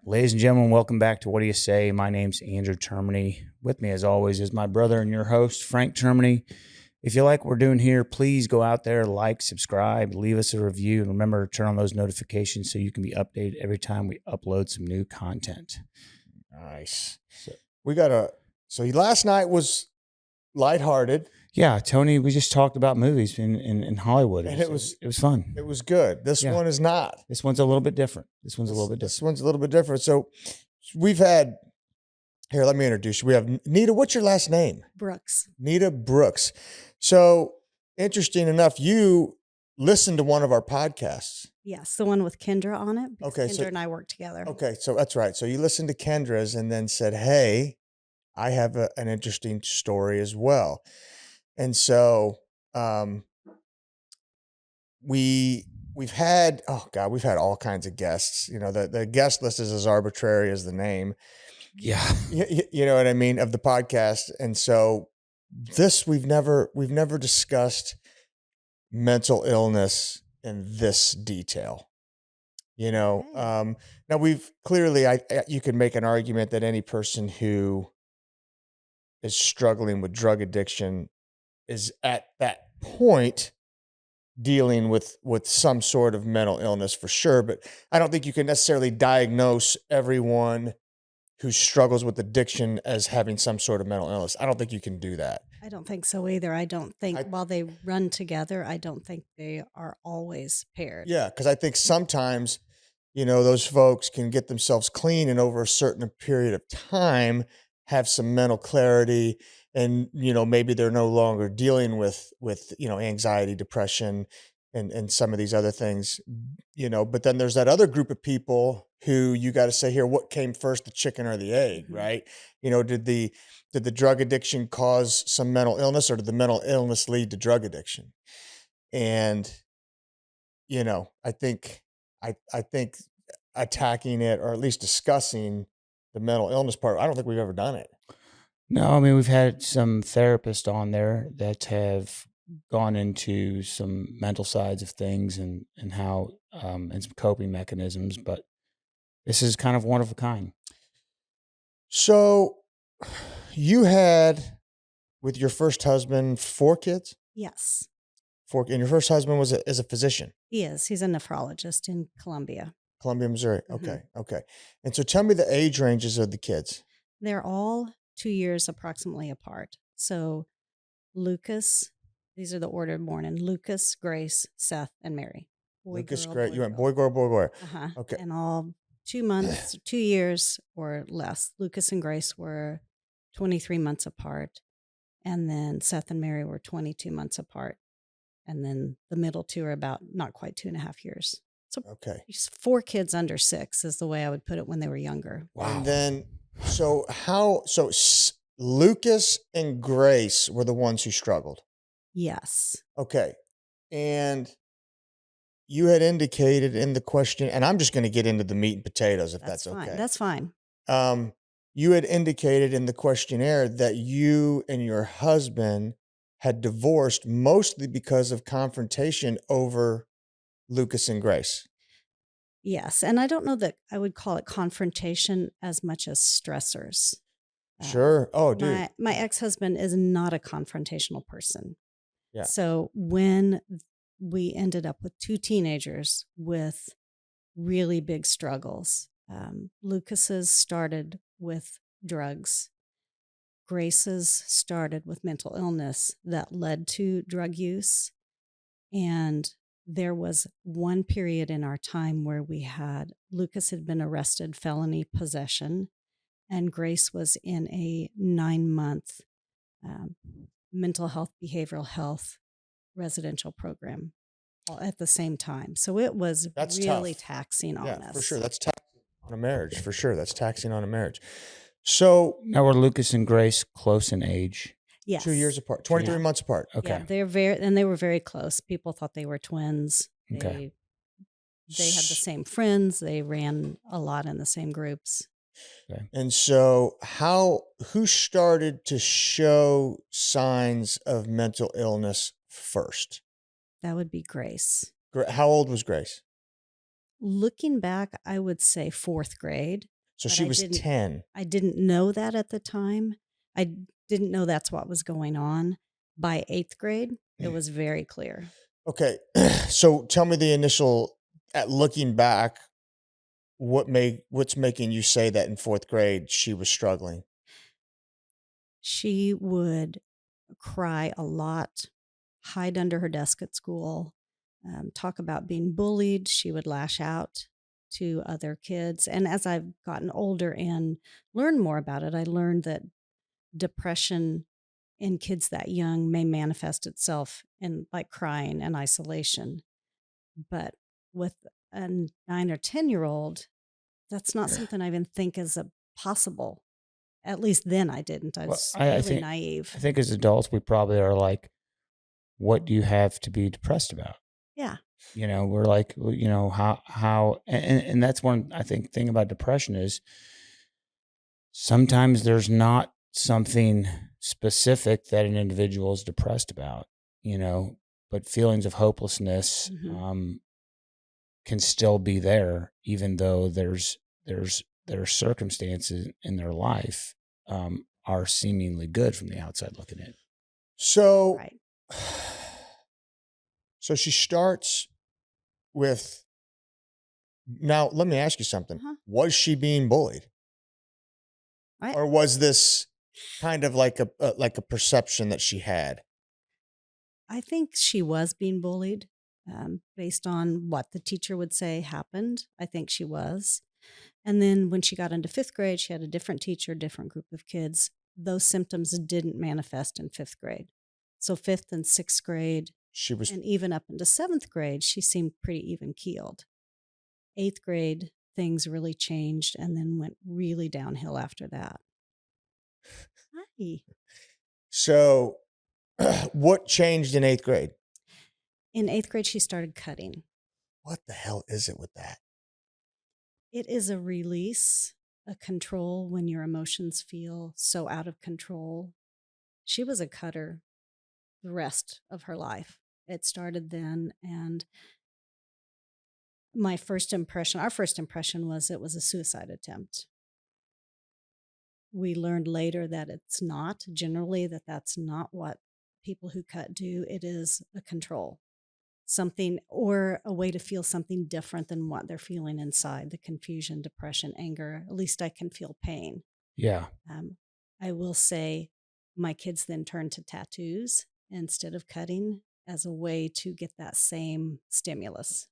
Ladies and gentlemen, welcome back to What Do You Say? My name's Andrew Termini. With me, as always, is my brother and your host, Frank Termini. If you like what we're doing here, please go out there, like, subscribe, leave us a review, and remember to turn on those notifications so you can be updated every time we upload some new content. Nice. So last night was lighthearted. Yeah, Tony, we just talked about movies in Hollywood. And it was fun. It was good. This one is not. This one's a little bit different. This one's a little bit different. So we've had, here, let me introduce you. We have Nita. What's your last name? Brooks. Nita Brooks. So interesting enough, you listened to one of our podcasts. Yes, the one with Kendra on it. Okay. Kendra and I work together. Okay. So that's right. So you listened to Kendra's and then said, hey, I have an interesting story as well. And so we've had all kinds of guests. You know, the guest list is as arbitrary as the name. Yeah. You know what I mean, of the podcast. And so we've never discussed mental illness in this detail. You know, now we've clearly, you can make an argument that any person who is struggling with drug addiction is at that point dealing with some sort of mental illness for sure. But I don't think you can necessarily diagnose everyone who struggles with addiction as having some sort of mental illness. I don't think you can do that. I don't think so either. I don't think while they run together, I don't think they are always paired. Yeah, because I think sometimes, you know, those folks can get themselves clean and over a certain period of time have some mental clarity, and, you know, maybe they're no longer dealing with, you know, anxiety, depression, and some of these other things, you know. But then there's that other group of people who you got to say here, what came first, the chicken or the egg, right? You know, did the drug addiction cause some mental illness, or did the mental illness lead to drug addiction? And, you know, I think attacking it, or at least discussing the mental illness part, I don't think we've ever done it. No, I mean, we've had some therapists on there that have gone into some mental sides of things and how and some coping mechanisms, but this is kind of one of a kind. So you had, with your first husband, 4 kids? Yes. 4, and your first husband is a physician? He is. He's a nephrologist in Columbia, Missouri. Mm-hmm. Okay. And so tell me the age ranges of the kids. They're all 2 years approximately apart. So Lucas, these are the order of morning: Lucas, Grace, Seth, and Mary. Lucas, Grace. You went boy, girl, boy, boy. Okay. And all 2 months, 2 years or less. Lucas and Grace were 23 months apart. And then Seth and Mary were 22 months apart. And then the middle 2 are about not quite 2.5 years. So okay, 4 kids under 6 is the way I would put it when they were younger. Wow. And then, so Lucas and Grace were the ones who struggled? Yes. Okay. And you had indicated in the question, and I'm just going to get into the meat and potatoes if that's fine. Okay. That's fine. You had indicated in the questionnaire that you and your husband had divorced mostly because of confrontation over Lucas and Grace. Yes. And I don't know that I would call it confrontation as much as stressors. Sure. Oh, dude. My ex-husband is not a confrontational person. Yeah. So when we ended up with 2 teenagers with really big struggles, Lucas's started with drugs. Grace's started with mental illness that led to drug use. And there was one period in our time where Lucas had been arrested, felony possession, and Grace was in a 9-month mental health, behavioral health residential program all at the same time. So it was really taxing on us. For sure. That's taxing on a marriage. For sure. That's taxing on a marriage. So now, were Lucas and Grace close in age? Yes. 2 years apart, 23 months apart. Okay. Yeah, they were very close. People thought they were twins. Okay. They had the same friends. They ran a lot in the same groups. Okay. And so who started to show signs of mental illness first? That would be Grace. How old was Grace? Looking back, I would say 4th grade. So But she I was didn't- 10. I didn't know that at the time. I didn't know that's what was going on. By 8th grade, it was very clear. Okay. So tell me the initial, at looking back, what's making you say that in 4th grade she was struggling? She would cry a lot, hide under her desk at school, talk about being bullied. She would lash out to other kids. And as I've gotten older and learned more about it, I learned that depression in kids that young may manifest itself in like crying and isolation. But with a 9 or 10-year-old, that's not something I even think is a possible. At least then I didn't. I Well, was I really think naive. I think as adults we probably are like, what do you have to be depressed about? Yeah. You know, we're like, well, you know, how and that's one I think thing about depression is sometimes there's not something specific that an individual is depressed about, you know, but feelings of hopelessness Mhm. can still be there, even though there are circumstances in their life are seemingly good from the outside looking in. So, Right. so she starts with, now let me ask you something. Uh-huh. Was she being bullied? I Or was this kind of like a perception that she had? I think she was being bullied based on what the teacher would say happened. I think she was. And then when she got into 5th grade, she had a different teacher, different group of kids. Those symptoms didn't manifest in 5th grade. So 5th and 6th grade, She was and even up into 7th grade, she seemed pretty even keeled. 8th grade, things really changed and then went really downhill after that. Hi. so what changed in 8th grade? In 8th grade, she started cutting. What the hell is it with that? It is a release, a control when your emotions feel so out of control. She was a cutter the rest of her life. It started then, and our first impression was it was a suicide attempt. We learned later that it's not, generally, that's not what people who cut do. It is a control, something or a way to feel something different than what they're feeling inside, the confusion, depression, anger. At least I can feel pain. Yeah. I will say my kids then turned to tattoos instead of cutting as a way to get that same stimulus.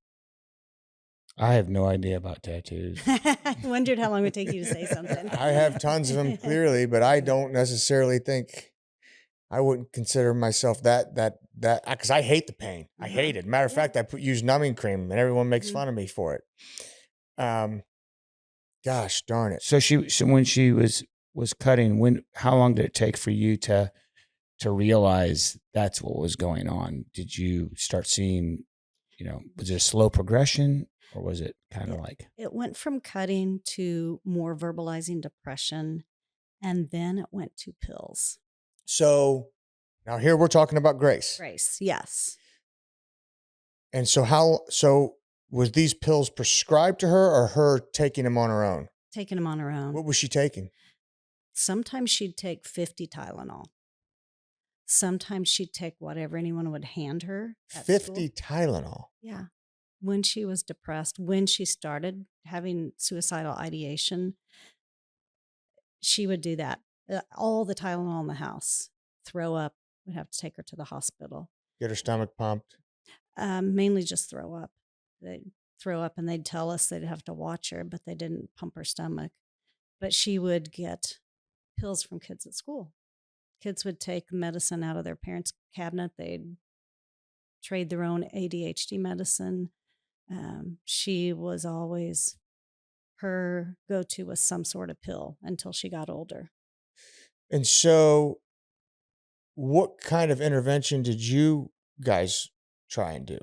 I have no idea about tattoos. I wondered how long it would take you to say something. I have tons of them clearly, but I don't necessarily think, I wouldn't consider myself that because I hate the pain. I hate it. Matter of fact, I use numbing cream and everyone makes fun of me for it. Gosh darn it. So when she was cutting, how long did it take for you to realize that's what was going on? Did you start seeing, was it a slow progression or was it kind of like? It went from cutting to more verbalizing depression, and then it went to pills. So now here we're talking about Grace. Grace, yes. And so was these pills prescribed to her or her taking them on her own? Taking them on her own. What was she taking? Sometimes she'd take 50 Tylenol. Sometimes she'd take whatever anyone would hand her. 50 Tylenol. Yeah. When she was depressed, when she started having suicidal ideation, she would do that. All the Tylenol in the house. Throw up. We'd have to take her to the hospital. Get her stomach pumped. Mainly just throw up. They'd throw up and they'd tell us they'd have to watch her, but they didn't pump her stomach. But she would get pills from kids at school. Kids would take medicine out of their parents' cabinet. They'd trade their own ADHD medicine. She was always, her go-to was some sort of pill until she got older. And so what kind of intervention did you guys try and do?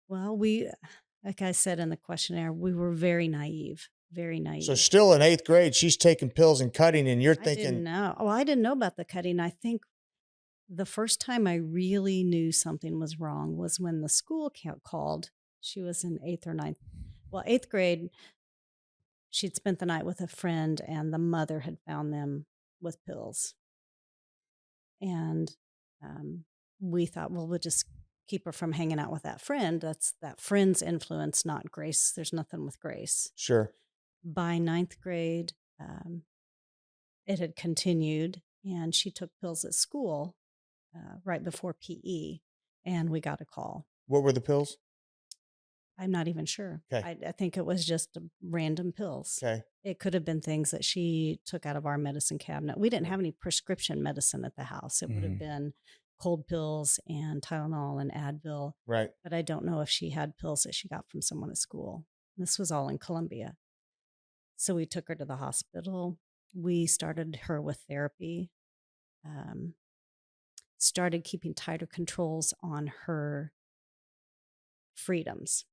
Well, like I said in the questionnaire, we were very naive, very naive. So still in 8th grade, she's taking pills and cutting and you're I thinking, didn't know. Oh, I didn't know about the cutting. I think the first time I really knew something was wrong was when the school called. She was in 8th or 9th. Well, 8th grade, she'd spent the night with a friend, and the mother had found them with pills. And we thought, well, we'll just keep her from hanging out with that friend. That's that friend's influence, not Grace. There's nothing with Grace. Sure. By ninth grade, it had continued, and she took pills at school right before PE, and we got a call. What were the pills? I'm not even sure. Okay. I think it was just random pills. Okay. It could have been things that she took out of our medicine cabinet. We didn't have any prescription medicine at the house. It would have been cold pills and Tylenol and Advil. Right. But I don't know if she had pills that she got from someone at school. This was all in Columbia. So we took her to the hospital. We started her with therapy, started keeping tighter controls on her freedoms.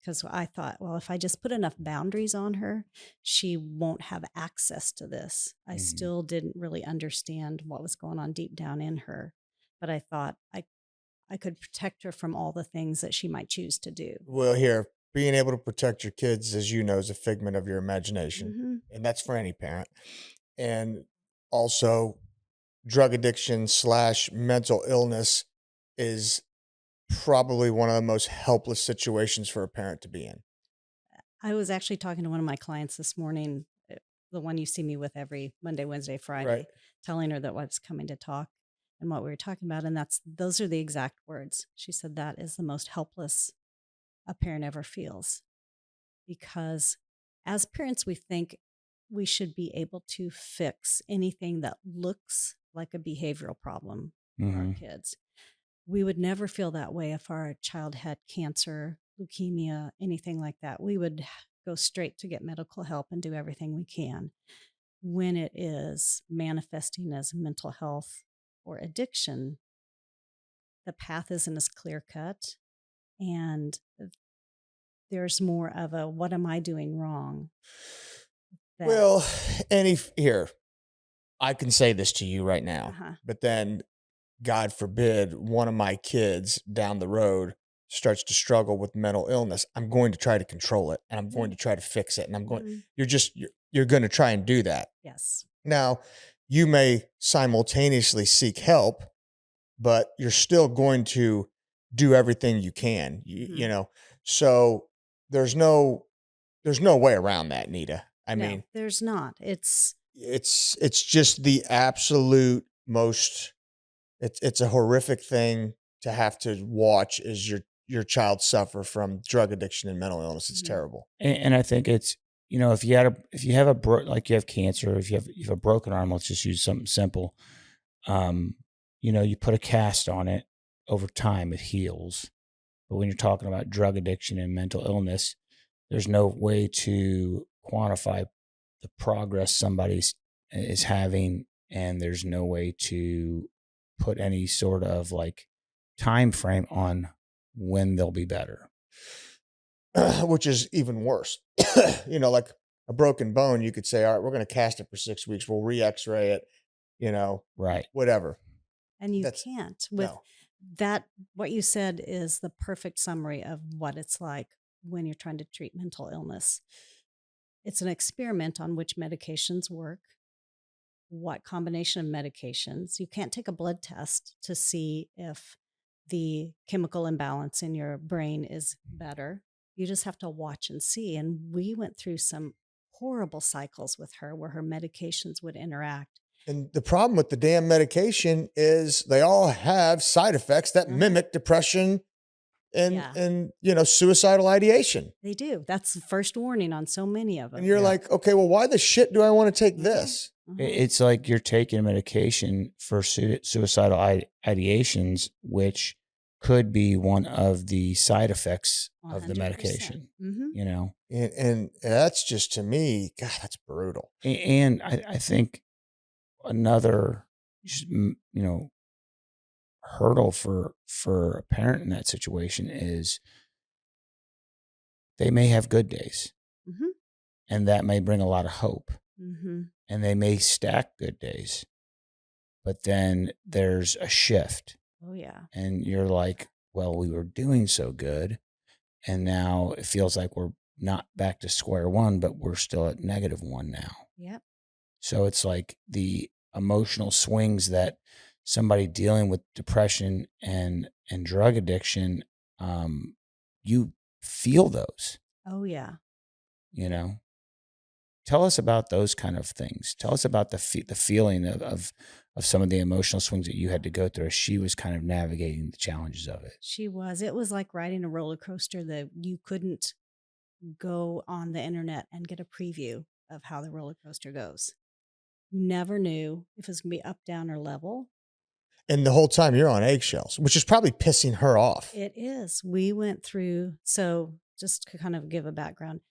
Because I thought, well, if I just put enough boundaries on her, she won't have access to this. I still didn't really understand what was going on deep down in her. But I thought I could protect her from all the things that she might choose to do. Well, here, being able to protect your kids, as you know, is a figment of your imagination. And that's for any parent. And also, drug addiction / mental illness is probably one of the most helpless situations for a parent to be in. I was actually talking to one of my clients this morning, the one you see me with every Monday, Wednesday, Friday, Right. telling her that I was coming to talk and what we were talking about. And those are the exact words. She said that is the most helpless a parent ever feels. Because as parents, we think we should be able to fix anything that looks like a behavioral problem for our kids. We would never feel that way if our child had cancer, leukemia, anything like that. We would go straight to get medical help and do everything we can. When it is manifesting as mental health or addiction, the path isn't as clear cut, and there's more of a, what am I doing wrong? Well, here, I can say this to you right now, but then God forbid one of my kids down the road starts to struggle with mental illness, I'm going to try to control it, and I'm going to try to fix it. And I'm going, you're going to try and do that. Yes. Now, you may simultaneously seek help, but you're still going to do everything you can, you know? So there's no way around that, Nita. I mean, there's not. It's just the absolute most, it's a horrific thing to have to watch is your child suffer from drug addiction and mental illness. It's terrible. And I think it's, if you have like you have cancer, if you have a broken arm, let's just use something simple. You put a cast on it, over time it heals. But when you're talking about drug addiction and mental illness, there's no way to quantify the progress somebody is having, and there's no way to put any sort of like time frame on when they'll be better. Which is even worse. Like a broken bone, you could say, all right, we're going to cast it for 6 weeks. We'll re-x-ray it, right. Whatever. And you can't. With that, what you said is the perfect summary of what it's like when you're trying to treat mental illness. It's an experiment on which medications work, what combination of medications. You can't take a blood test to see if the chemical imbalance in your brain is better. You just have to watch and see. And we went through some horrible cycles with her where her medications would interact. And the problem with the damn medication is they all have side effects that mimic depression and suicidal ideation. They do. That's the first warning on so many of them. And you're like, okay, well, why the shit do I want to take this? It's like you're taking medication for suicidal ideations, which could be one of the side effects 100%. Of the medication, And that's just, to me, God, that's brutal. And I think another, hurdle for a parent in that situation is they may have good days, and that may bring a lot of hope, and they may stack good days, but then there's a shift. Oh yeah. And you're like, well, we were doing so good, and now it feels like we're not back to square one, but we're still at -1 now. Yep. So it's like the emotional swings that somebody dealing with depression and drug addiction, you feel those, Oh, yeah. you know. Tell us about those kind of things. Tell us about the feeling of some of the emotional swings that you had to go through as she was kind of navigating the challenges of it. She was. It was like riding a roller coaster that you couldn't go on the internet and get a preview of how the roller coaster goes. You never knew if it was going to be up, down, or level. And the whole time you're on eggshells, which is probably pissing her off. It is. We went through, so just to kind of give a background,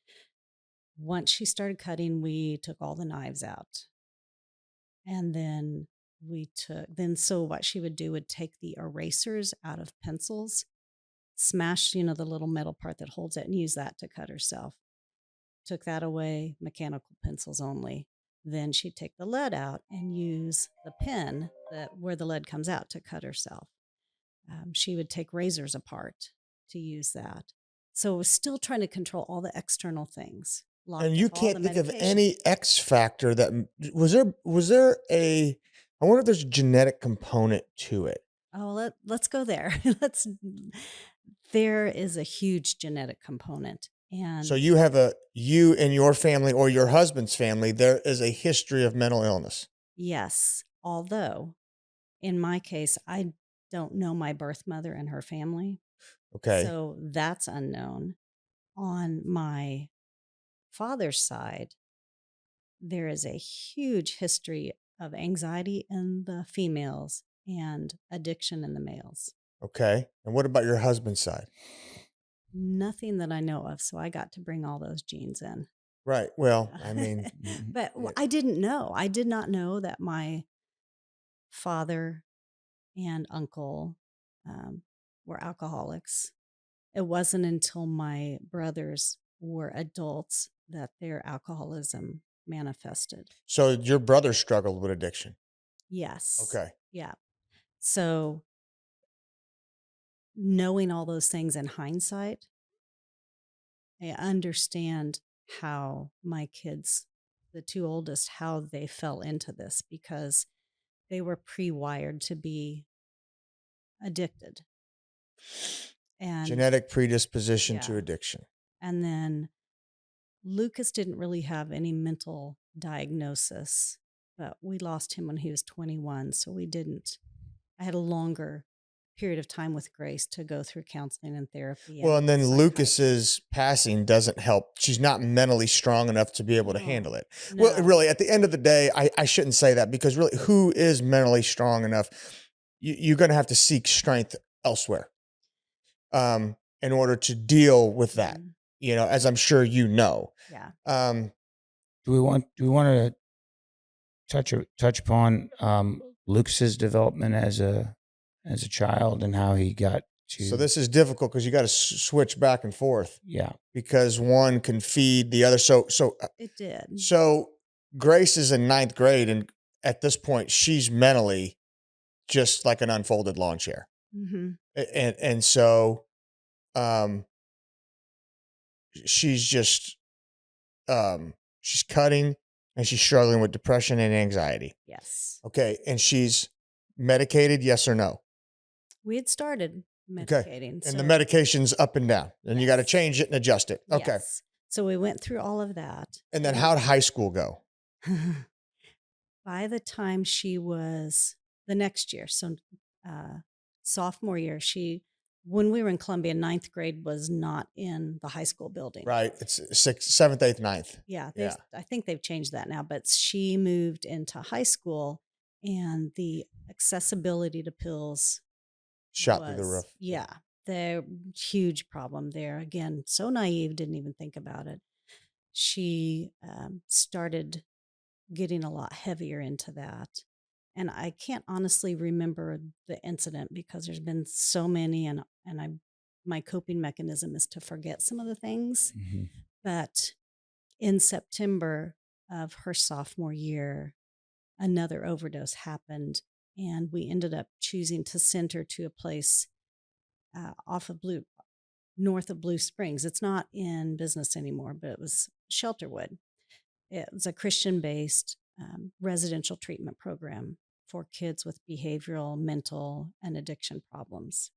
once she started cutting, we took all the knives out. And then so what she would do would take the erasers out of pencils, smash, the little metal part that holds it, and use that to cut herself. Took that away, mechanical pencils only. Then she'd take the lead out and use the pen where the lead comes out to cut herself. She would take razors apart to use that. So it was still trying to control all the external things. And you can't think of any X factor that was there I wonder if there's a genetic component to it. Oh, let's go there. There is a huge genetic component. And so you and your family or your husband's family, there is a history of mental illness. Yes. Although in my case, I don't know my birth mother and her family. Okay. So that's unknown. On my father's side, there is a huge history of anxiety in the females and addiction in the males. Okay. And what about your husband's side? Nothing that I know of. So I got to bring all those genes in. Right. Well, I mean, but I didn't know. I did not know that my father and uncle were alcoholics. It wasn't until my brothers were adults that their alcoholism manifested. So your brother struggled with addiction? Yes. Okay. Yeah. So knowing all those things in hindsight, I understand how my kids, the two oldest, how they fell into this because they were pre-wired to be addicted. And genetic predisposition to addiction. And then Lucas didn't really have any mental diagnosis, but we lost him when he was 21. So I had a longer period of time with Grace to go through counseling and therapy. Well, and then Lucas's passing doesn't help. She's not mentally strong enough to be able to handle it. No. Well, really, at the end of the day, I shouldn't say that because really, who is mentally strong enough? You're going to have to seek strength elsewhere in order to deal with that, as I'm sure you know. Yeah. Do we want to touch upon Lucas's development as a child and how he got to? So this is difficult because you got to switch back and forth. Yeah. Because one can feed the other. So it did. So Grace is in 9th grade, and at this point, she's mentally just like an unfolded lawn chair. Mm-hmm. And so, she's just, she's cutting and she's struggling with depression and anxiety. Yes. Okay. And she's medicated, yes or no? We had started medicating. Okay. And the medication's up and down, and you got to change it and adjust it. Okay. Yes. So we went through all of that. And then how'd high school go? By the time she was the next year, so sophomore year, when we were in Columbia, 9th grade was not in the high school building. Right. It's 6th, 7th, 8th, 9th. Yeah. I think they've changed that now, but she moved into high school and the accessibility to pills shot through the roof. Yeah. The huge problem there. Again, so naive, didn't even think about it. She started getting a lot heavier into that. And I can't honestly remember the incident because there's been so many, and my coping mechanism is to forget some of the things. Mm-hmm. But in September of her sophomore year, another overdose happened, and we ended up choosing to send her to a place off of north of Blue Springs. It's not in business anymore, but it was Shelterwood. It was a Christian-based residential treatment program for kids with behavioral, mental, and addiction problems.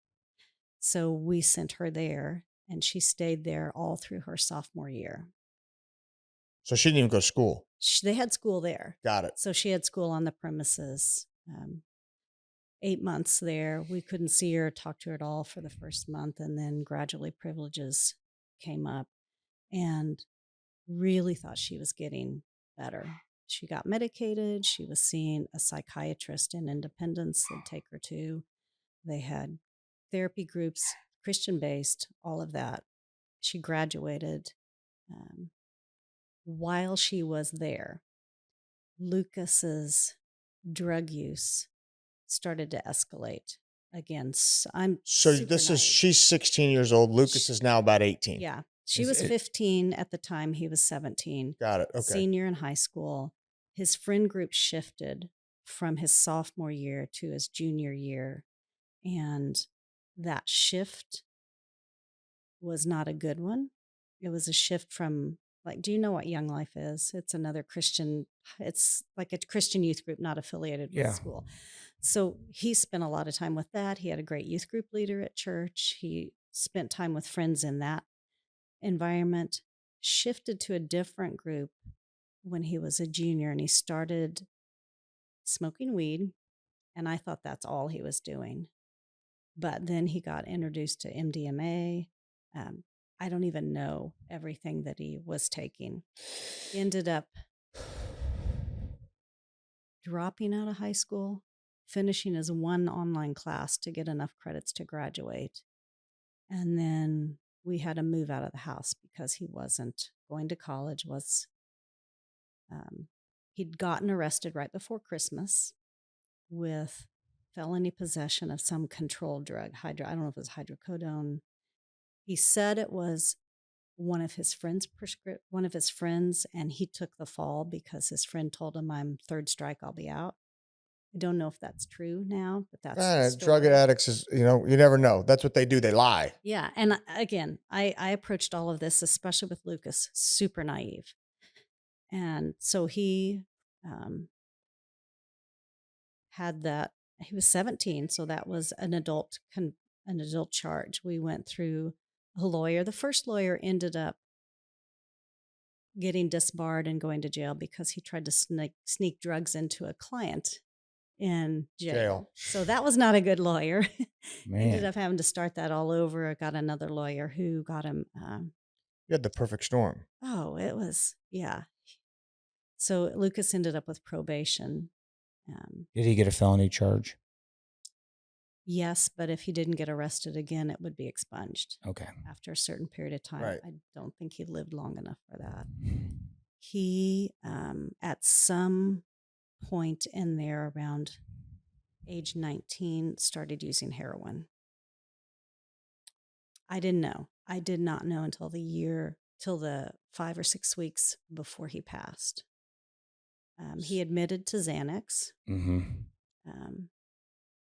So we sent her there, and she stayed there all through her sophomore year. So she didn't even go to school. They had school there. Got it. So she had school on the premises. 8 months there. We couldn't see her, talk to her at all for the first month, and then gradually privileges came up and really thought she was getting better. She got medicated. She was seeing a psychiatrist in Independence they'd take her to. They had therapy groups, Christian-based, all of that. She graduated. While she was there, Lucas's drug use started to escalate again. She's 16 years old. Lucas is now about 18. Yeah. She was 15 at the time. He was 17. Got it. Okay. Senior in high school. His friend group shifted from his sophomore year to his junior year. And that shift was not a good one. It was a shift from, like, do you know what Young Life is? It's another Christian, it's like a Christian youth group not affiliated with school. So he spent a lot of time with that. He had a great youth group leader at church. He spent time with friends in that environment, shifted to a different group when he was a junior, and he started smoking weed. And I thought that's all he was doing. But then he got introduced to MDMA. I don't even know everything that he was taking. He ended up dropping out of high school, finishing his one online class to get enough credits to graduate. And then we had to move out of the house because he wasn't going to college. He'd gotten arrested right before Christmas with felony possession of some controlled drug. I don't know if it was hydrocodone. He said it was one of his friends, and he took the fall because his friend told him, "I'm third strike, I'll be out." I don't know if that's true now, but that's the story. Drug addicts is, you never know. That's what they do. They lie. Yeah. And again, I approached all of this, especially with Lucas, super naive. And so he had that. He was 17, so that was an adult charge. We went through a lawyer. The first lawyer ended up getting disbarred and going to jail because he tried to sneak drugs into a client in jail. So that was not a good lawyer. Ended up having to start that all over. I got another lawyer who got him. You had the perfect storm. Oh, it was, yeah. So Lucas ended up with probation. Did he get a felony charge? Yes, but if he didn't get arrested again, it would be expunged. Okay. After a certain period of time. Right. I don't think he lived long enough for that. He, at some point in there around age 19, started using heroin. I didn't know. I did not know until the 5 or 6 weeks before he passed. He admitted to Xanax. Mm-hmm.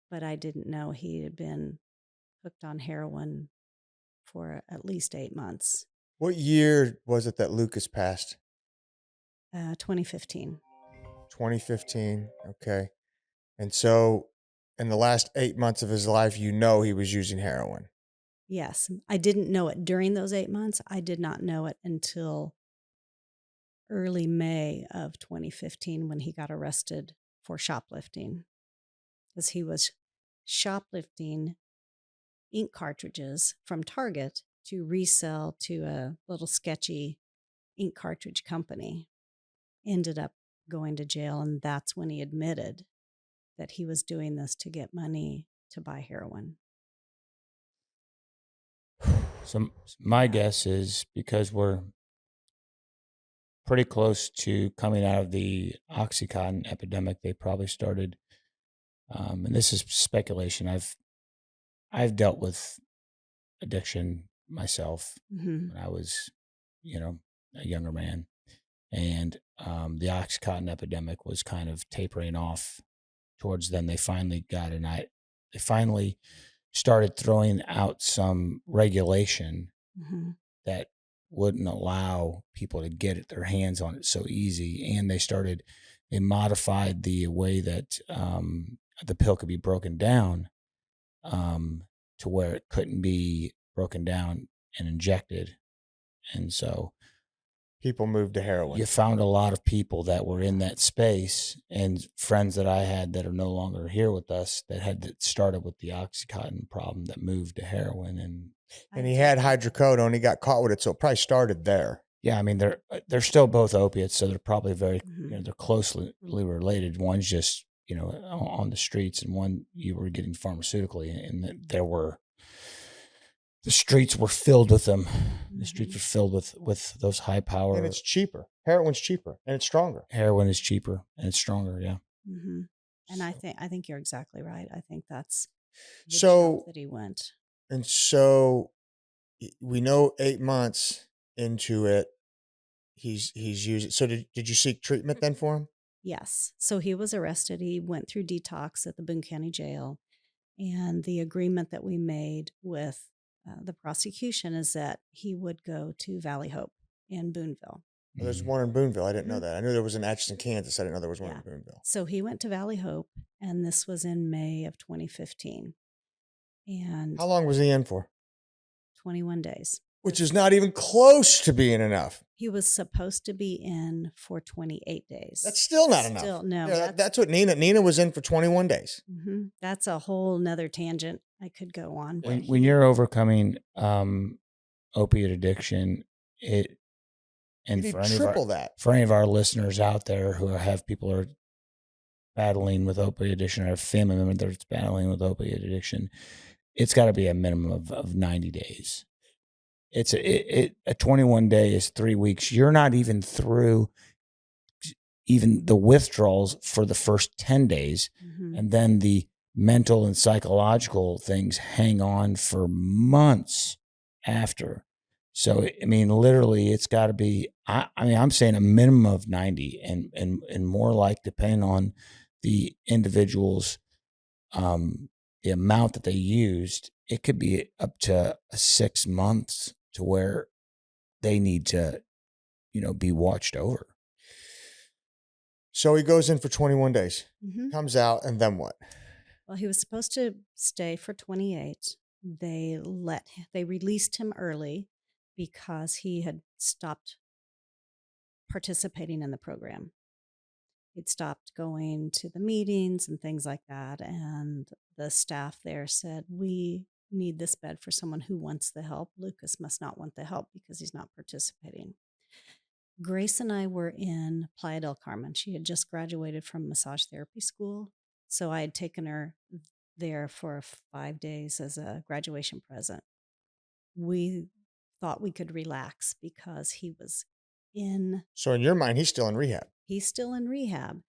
But I didn't know he had been hooked on heroin for at least 8 months. What year was it that Lucas passed? 2015. 2015. Okay. And so in the last 8 months of his life, he was using heroin. Yes. I didn't know it during those 8 months. I did not know it until early May of 2015 when he got arrested for shoplifting. Because he was shoplifting ink cartridges from Target to resell to a little sketchy ink cartridge company. Ended up going to jail, and that's when he admitted that he was doing this to get money to buy heroin. So my guess is because we're pretty close to coming out of the Oxycontin epidemic, they probably started. And this is speculation. I've dealt with addiction myself when I was, a younger man, and the Oxycontin epidemic was kind of tapering off towards then. They finally started throwing out some regulation Mm-hmm. that wouldn't allow people to get their hands on it so easy. And they modified the way that the pill could be broken down to where it couldn't be broken down and injected. And so People moved to heroin. you found a lot of people that were in that space, and friends that I had that are no longer here with us that had started with the Oxycontin problem that moved to heroin. And he had hydrocodone. He got caught with it, so it probably started there. Yeah, I mean they're still both opiates, so they're probably very Mm-hmm. they're closely related. One's just on the streets, and one you were getting pharmaceutically, and the streets were filled with them. The streets were filled with those high power. And it's cheaper. Heroin's cheaper and it's stronger. Heroin is cheaper and it's stronger. Yeah. Mm-hmm. And I think you're exactly right. I think that's the So jump that he went. And so we know 8 months into it, he's using. So did you seek treatment then for him? Yes. So he was arrested. He went through detox at the Boone County Jail. And the agreement that we made with the prosecution is that he would go to Valley Hope in Booneville. Well, there's one in Booneville. I didn't know Mhm. that. I knew there was in Atchison, Kansas. I didn't know there was one Yeah. in Booneville. So he went to Valley Hope, and this was in May of 2015. And How long was he in for? 21 days. Which is not even close to being enough. He was supposed to be in for 28 days. That's still not enough. Still, no. Yeah, that's what Nina was in for 21 days. Mm-hmm. That's a whole nother tangent I could go on. When you're overcoming opiate addiction, and You for need for any of our listeners out there who have people who are battling with opiate addiction or a family member that's battling with opiate addiction, it's got to be a minimum of 90 days. It's a 21 day is 3 weeks. You're not even through even the withdrawals for the first 10 days. Mm-hmm. And then the mental and psychological things hang on for months after. So, I mean, literally it's got to be, I'm saying a minimum of 90 and more like depending on the individual's, the amount that they used, it could be up to 6 months to where they need to, be watched over. So he goes in for 21 days, Mm-hmm. comes out, and then what? Well, he was supposed to stay for 28. They released him early because he had stopped participating in the program. He'd stopped going to the meetings and things like that. And the staff there said, we need this bed for someone who wants the help. Lucas must not want the help because he's not participating. Grace and I were in Playa del Carmen. She had just graduated from massage therapy school. So I had taken her there for 5 days as a graduation present. We thought we could relax because he was in. So in your mind, he's still in rehab. He's still in rehab.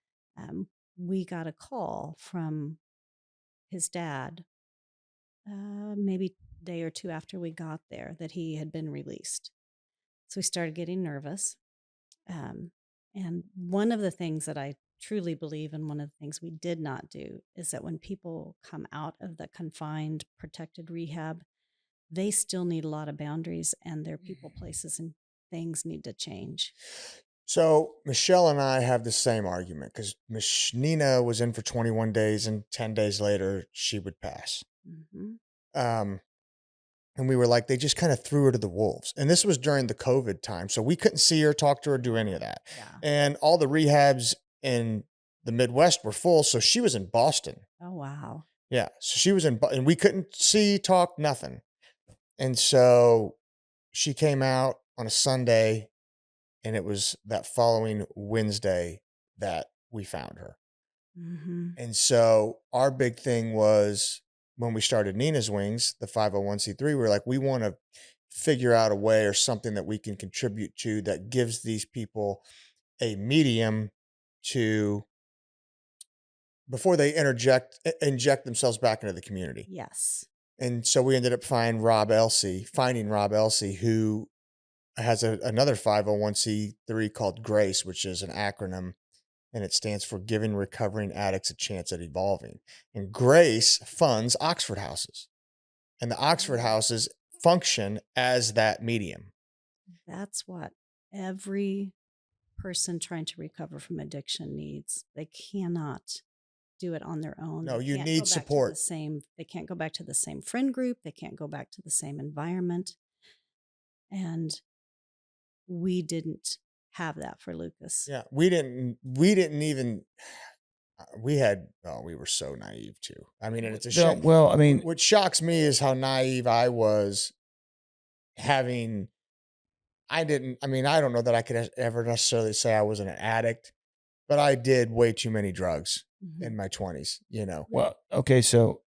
We got a call from his dad maybe a day or two after we got there that he had been released. So we started getting nervous. And one of the things that I truly believe, and one of the things we did not do, is that when people come out of the confined, protected rehab, they still need a lot of boundaries, and their people, places, and things need to change. So Michelle and I have the same argument because Nina was in for 21 days and 10 days later she would pass. Mm-hmm. And we were like, they just kind of threw her to the wolves. And this was during the COVID time. So we couldn't see her, talk to her, do any of that. Yeah. And all the rehabs in the Midwest were full. So she was in Boston. Oh, wow. Yeah. So she was and we couldn't see, talk, nothing. And so she came out on a Sunday, and it was that following Wednesday that we found her. Mm-hmm. And so our big thing was when we started Nina's Wings, the 501c3, we were like, we want to figure out a way or something that we can contribute to that gives these people a medium to, before they inject themselves back into the community. Yes. And so we ended up finding Rob Elsey, who has another 501c3 called GRACE, which is an acronym, and it stands for Giving Recovering Addicts a Chance at Evolving. And GRACE funds Oxford houses. And the Oxford houses function as that medium. That's what every person trying to recover from addiction needs. They cannot do it on their own. No, They you can't need go back to support. they can't go back to the same friend group. They can't go back to the same environment. And we didn't have that for Lucas. Yeah, we didn't even, we were so naive too. I mean, and it's a shame. Well, I mean, What shocks me is how naive I was having, I don't know that I could ever necessarily say I was an addict, but I did way too many drugs in my 20s, you know. well, okay, so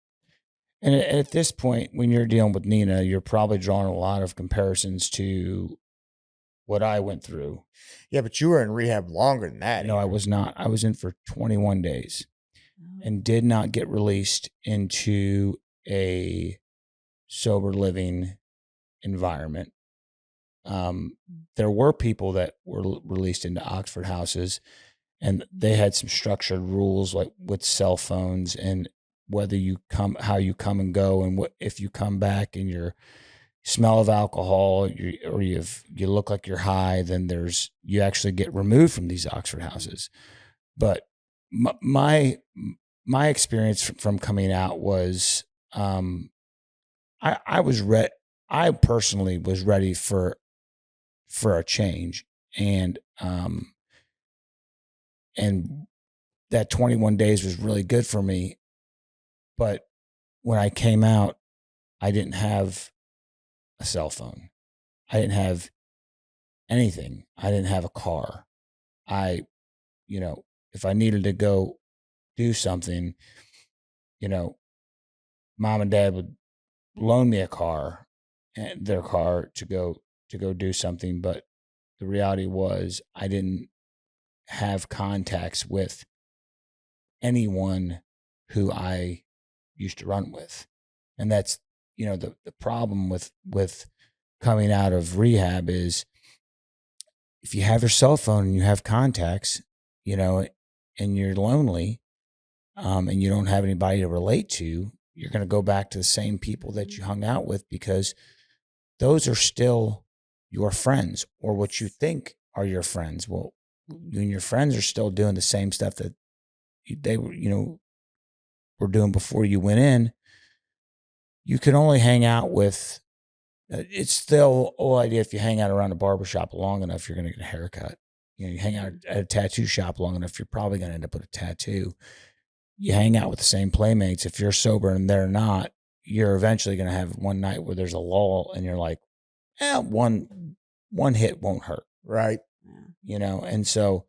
and at this point, when you're dealing with Nina, you're probably drawing a lot of comparisons to what I went through. Yeah, but you were in rehab longer than that. No, I was not. I was in for 21 days and did not get released into a sober living environment. There were people that were released into Oxford houses, and they had some structured rules, like with cell phones and whether you come, how you come and go, and what if you come back and you're smell of alcohol, you look like you're high, then you actually get removed from these Oxford houses. But my experience from coming out was, I was ready. I personally was ready for a change, and that 21 days was really good for me. But when I came out, I didn't have a cell phone. I didn't have anything. I didn't have a car. If I needed to go do something, mom and dad would loan me a car, and their car to go do something. But the reality was I didn't have contacts with anyone who I used to run with. And that's, the problem with coming out of rehab is if you have your cell phone and you have contacts, and you're lonely, and you don't have anybody to relate to, you're going to go back to the same people that you hung out with, because those are still your friends, or what you think are your friends. Well, you and your friends are still doing the same stuff that they were doing before you went in. You can only hang out with, it's still the whole idea, if you hang out around a barbershop long enough, you're going to get a haircut. You hang out at a tattoo shop long enough, you're probably going to end up with a tattoo. You hang out with the same playmates. If you're sober and they're not, you're eventually going to have one night where there's a lull and you're like, one hit won't hurt. Right. And so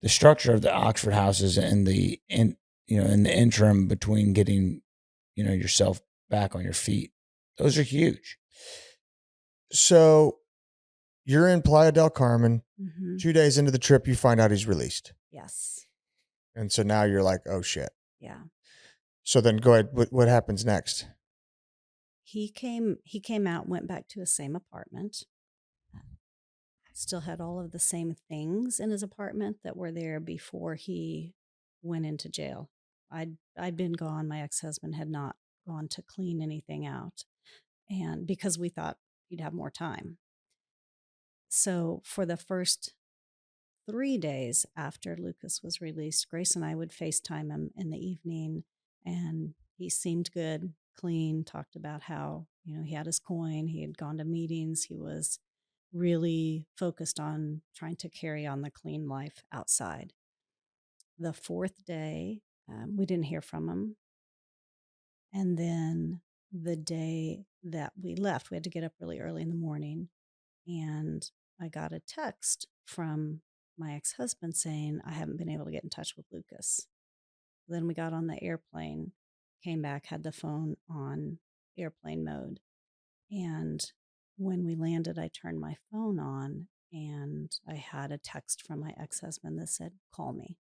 the structure of the Oxford houses and in the interim between getting, yourself back on your feet, those are huge. So you're in Playa del Carmen. 2 days into the trip, you find out he's released. Yes. And so now you're like, oh shit. Yeah. So then go ahead. What happens next? He came out, went back to his same apartment. Still had all of the same things in his apartment that were there before he went into jail. I'd been gone. My ex-husband had not gone to clean anything out, and because we thought he'd have more time. So for the first 3 days after Lucas was released, Grace and I would FaceTime him in the evening, and he seemed good, clean, talked about how, he had his coin, he had gone to meetings, he was really focused on trying to carry on the clean life outside. The 4th day, we didn't hear from him. And then the day that we left, we had to get up really early in the morning, and I got a text from my ex-husband saying, I haven't been able to get in touch with Lucas. Then we got on the airplane, came back, had the phone on airplane mode. And when we landed, I turned my phone on and I had a text from my ex-husband that said, call me.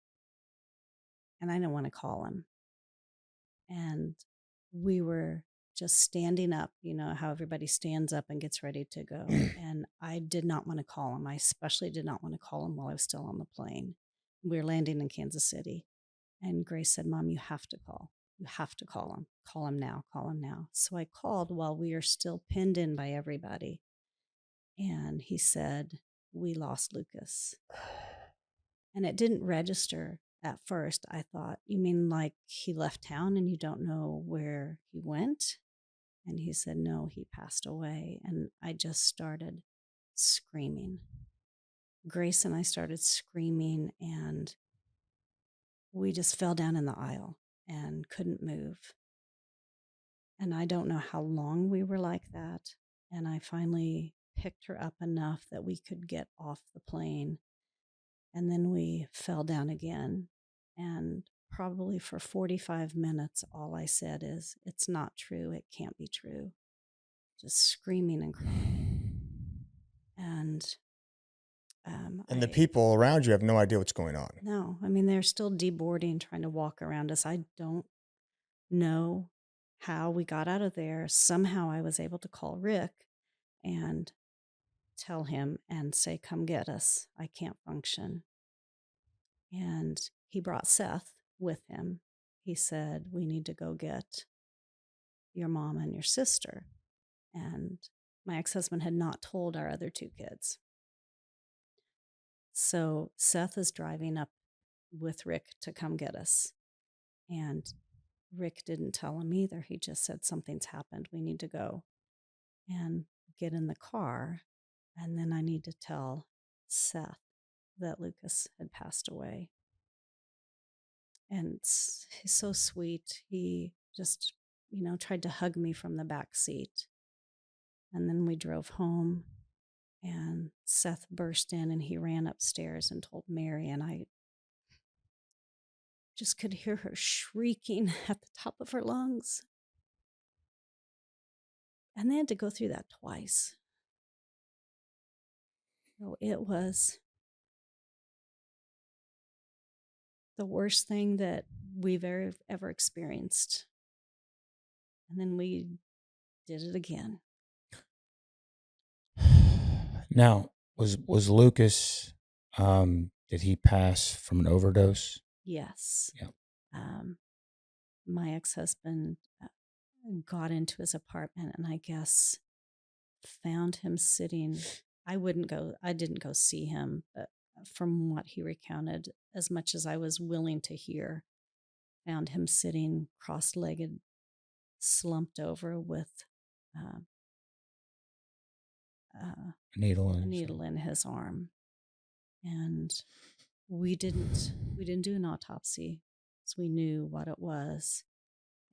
And I didn't want to call him. And we were just standing up, how everybody stands up and gets ready to go. And I did not want to call him. I especially did not want to call him while I was still on the plane. We were landing in Kansas City. And Grace said, Mom, you have to call. You have to call him. Call him now. Call him now. So I called while we are still pinned in by everybody. And he said, we lost Lucas. And it didn't register at first. I thought, you mean like he left town and you don't know where he went? And he said, no, he passed away. And I just started screaming. Grace and I started screaming, and we just fell down in the aisle and couldn't move. And I don't know how long we were like that. And I finally picked her up enough that we could get off the plane. And then we fell down again. And probably for 45 minutes, all I said is, it's not true. It can't be true. Just screaming and crying. And the people around you have no idea what's going on. No, I mean, they're still deboarding, trying to walk around us. I don't know how we got out of there. Somehow I was able to call Rick and tell him and say, come get us. I can't function. And he brought Seth with him. He said, we need to go get your mom and your sister. And my ex-husband had not told our other two kids. So Seth is driving up with Rick to come get us. And Rick didn't tell him either. He just said, something's happened. We need to go and get in the car. And then I need to tell Seth that Lucas had passed away. And he's so sweet. He just, tried to hug me from the back seat. And then we drove home, and Seth burst in and he ran upstairs and told Mary, and I just could hear her shrieking at the top of her lungs. And they had to go through that twice. So it was the worst thing that we've ever experienced. And then we did it again. Now, was Lucas, did he pass from an overdose? Yes. Yeah. My ex-husband got into his apartment and I guess found him sitting. I didn't go see him, but from what he recounted, as much as I was willing to hear, found him sitting cross-legged, slumped over with a needle in his arm. And we didn't do an autopsy because we knew what it was.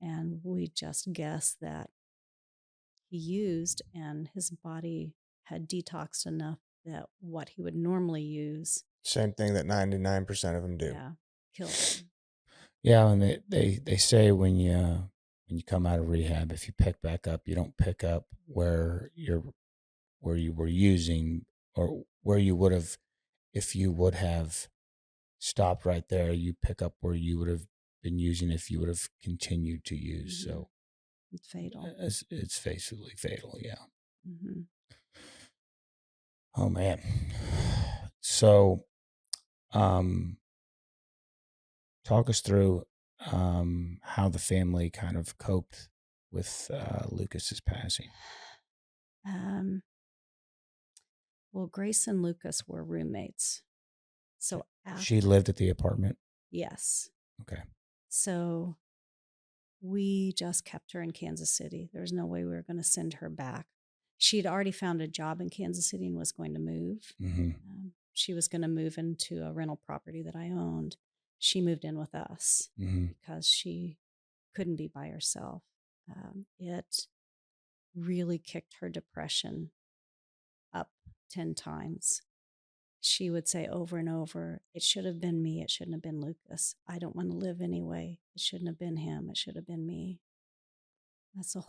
And we just guessed that he used, and his body had detoxed enough that what he would normally use. Same thing that 99% of them do. Yeah, killed him. Yeah, and they say when you come out of rehab, if you pick back up, you don't pick up where you were using, or where you would have, if you would have stopped right there, you pick up where you would have been using if you would have continued to use. Mm-hmm. So it's fatal. It's basically fatal. Yeah. Mm-hmm. Oh man. So, talk us through how the family kind of coped with Lucas's passing. Well, Grace and Lucas were roommates. So she lived at the apartment? Yes. Okay. So we just kept her in Kansas City. There was no way we were going to send her back. She had already found a job in Kansas City and was going to move. Mm-hmm. She was going to move into a rental property that I owned. She moved in with us because she couldn't be by herself. It really kicked her depression up 10 times. She would say over and over, it should have been me. It shouldn't have been Lucas. I don't want to live anyway. It shouldn't have been him. It should have been me. That's a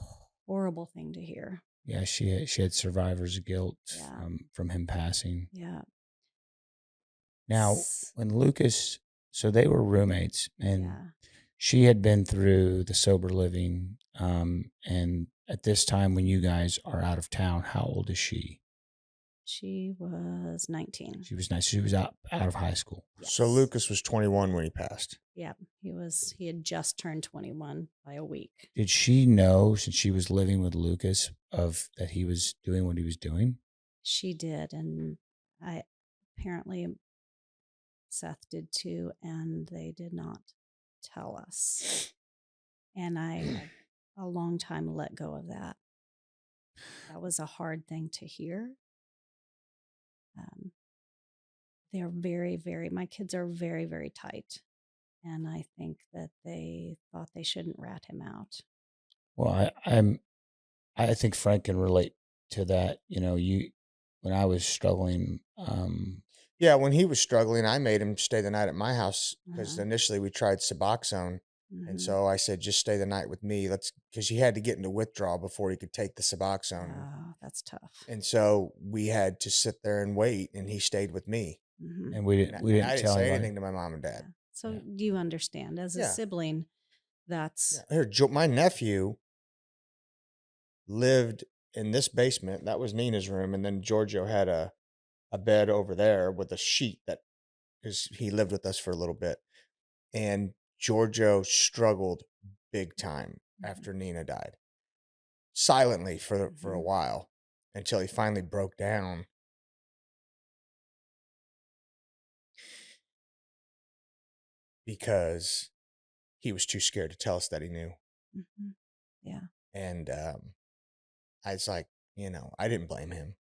horrible thing to hear. Yeah, she had survivor's guilt from him passing. Yeah. Now, when Lucas, so they were roommates, and she had been through the sober living. And at this time, when you guys are out of town, how old is she? She was 19. She was nice. She was out of high school. Yes. So Lucas was 21 when he passed. Yeah, he had just turned 21 by a week. Did she know, since she was living with Lucas, of that he was doing what he was doing? She did, and apparently Seth did too, and they did not tell us. And I a long time let go of that. That was a hard thing to hear. They're very, very, my kids are very, very tight. And I think that they thought they shouldn't rat him out. Well, I think Frank can relate to that. When I was struggling, Yeah, when he was struggling, I made him stay the night at my house because Uh-huh. initially we tried Suboxone. And so I said, just stay the night with me. Because he had to get into withdrawal before he could take the Suboxone. Oh, that's tough. And so we had to sit there and wait, and he stayed with me. and we And didn't I didn't tell say anybody. anything to my mom and dad. So you understand, as a Yeah. sibling, that's Here, my nephew lived in this basement. That was Nina's room. And then Giorgio had a bed over there with a sheet because he lived with us for a little bit. And Giorgio struggled big time after Nina died, silently for a while, until he finally broke down. Because he was too scared to tell us that he knew. Yeah. And I was like, I didn't blame him,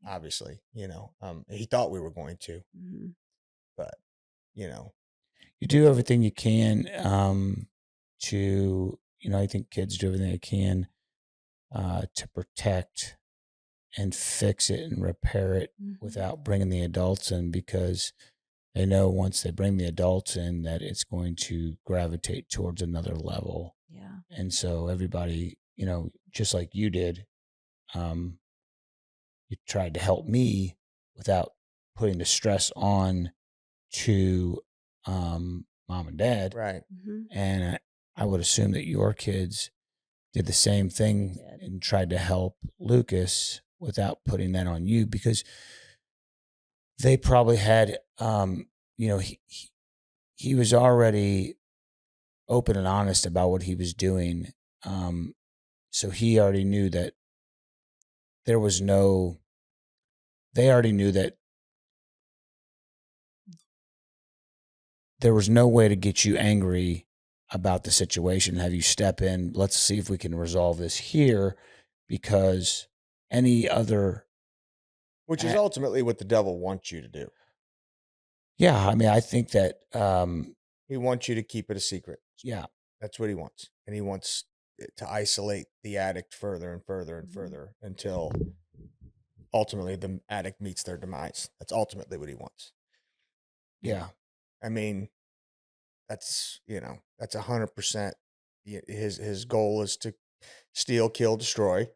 obviously. He thought we were going to, but, You do everything you can to, I think kids do everything they can to protect and fix it and repair it without bringing the adults in, because they know once they bring the adults in that it's going to gravitate towards another level. Yeah. And so everybody, just like you did, you tried to help me without putting the stress on to mom and dad. right. And I would assume that your kids did the same thing and tried to help Lucas without putting that on you, because they probably had, he was already open and honest about what he was doing. So he already knew that they already knew that there was no way to get you angry about the situation, have you step in, let's see if we can resolve this here, because any other... Which is ultimately what the devil wants you to do. Yeah, I mean, I think that... he wants you to keep it a secret. Yeah. That's what he wants. And he wants to isolate the addict further and further and further until ultimately the addict meets their demise. That's ultimately what he wants. Yeah. I mean, that's 100%. His goal is to steal, kill, destroy,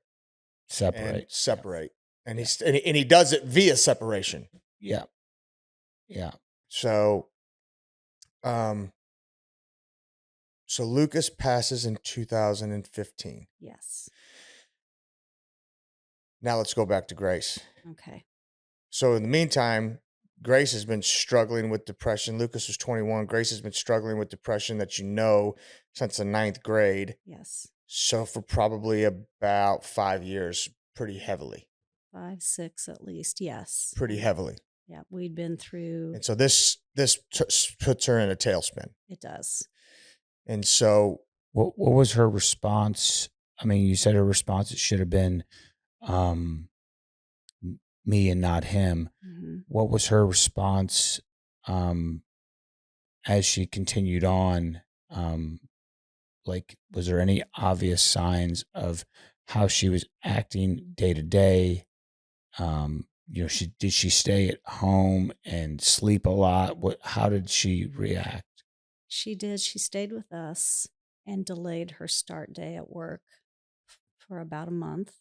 separate. And he does it via separation. Yeah. Yeah. So, so Lucas passes in 2015. Yes. Now let's go back to Grace. Okay. So in the meantime, Grace has been struggling with depression. Lucas was 21. Grace has been struggling with depression since the 9th grade. Yes. So for probably about 5 years, pretty heavily. 5, 6 at least. Yes. Pretty heavily. Yeah. We'd been through. And so this puts her in a tailspin. It does. And so. What was her response? I mean, you said her response, it should have been me and not him. What was her response as she continued on? Was there any obvious signs of how she was acting day to day? Did she stay at home and sleep a lot? How did she react? She did. She stayed with us and delayed her start day at work for about a month.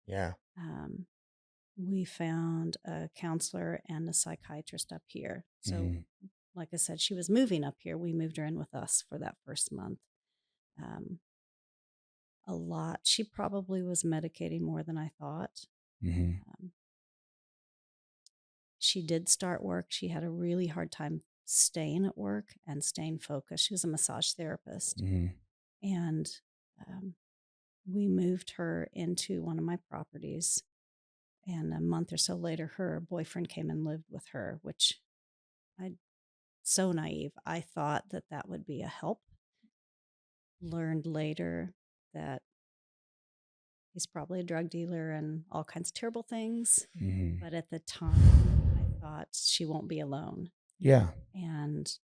Yeah. We found a counselor and a psychiatrist up here. So, like I said, she was moving up here. We moved her in with us for that first month. A lot. She probably was medicating more than I thought. She did start work. She had a really hard time staying at work and staying focused. She was a massage therapist. Mhm. And we moved her into one of my properties. And a month or so later, her boyfriend came and lived with her, which so naive. I thought that that would be a help. Learned later that he's probably a drug dealer and all kinds of terrible things. Mhm. But at the time, I thought she won't be alone. Yeah. And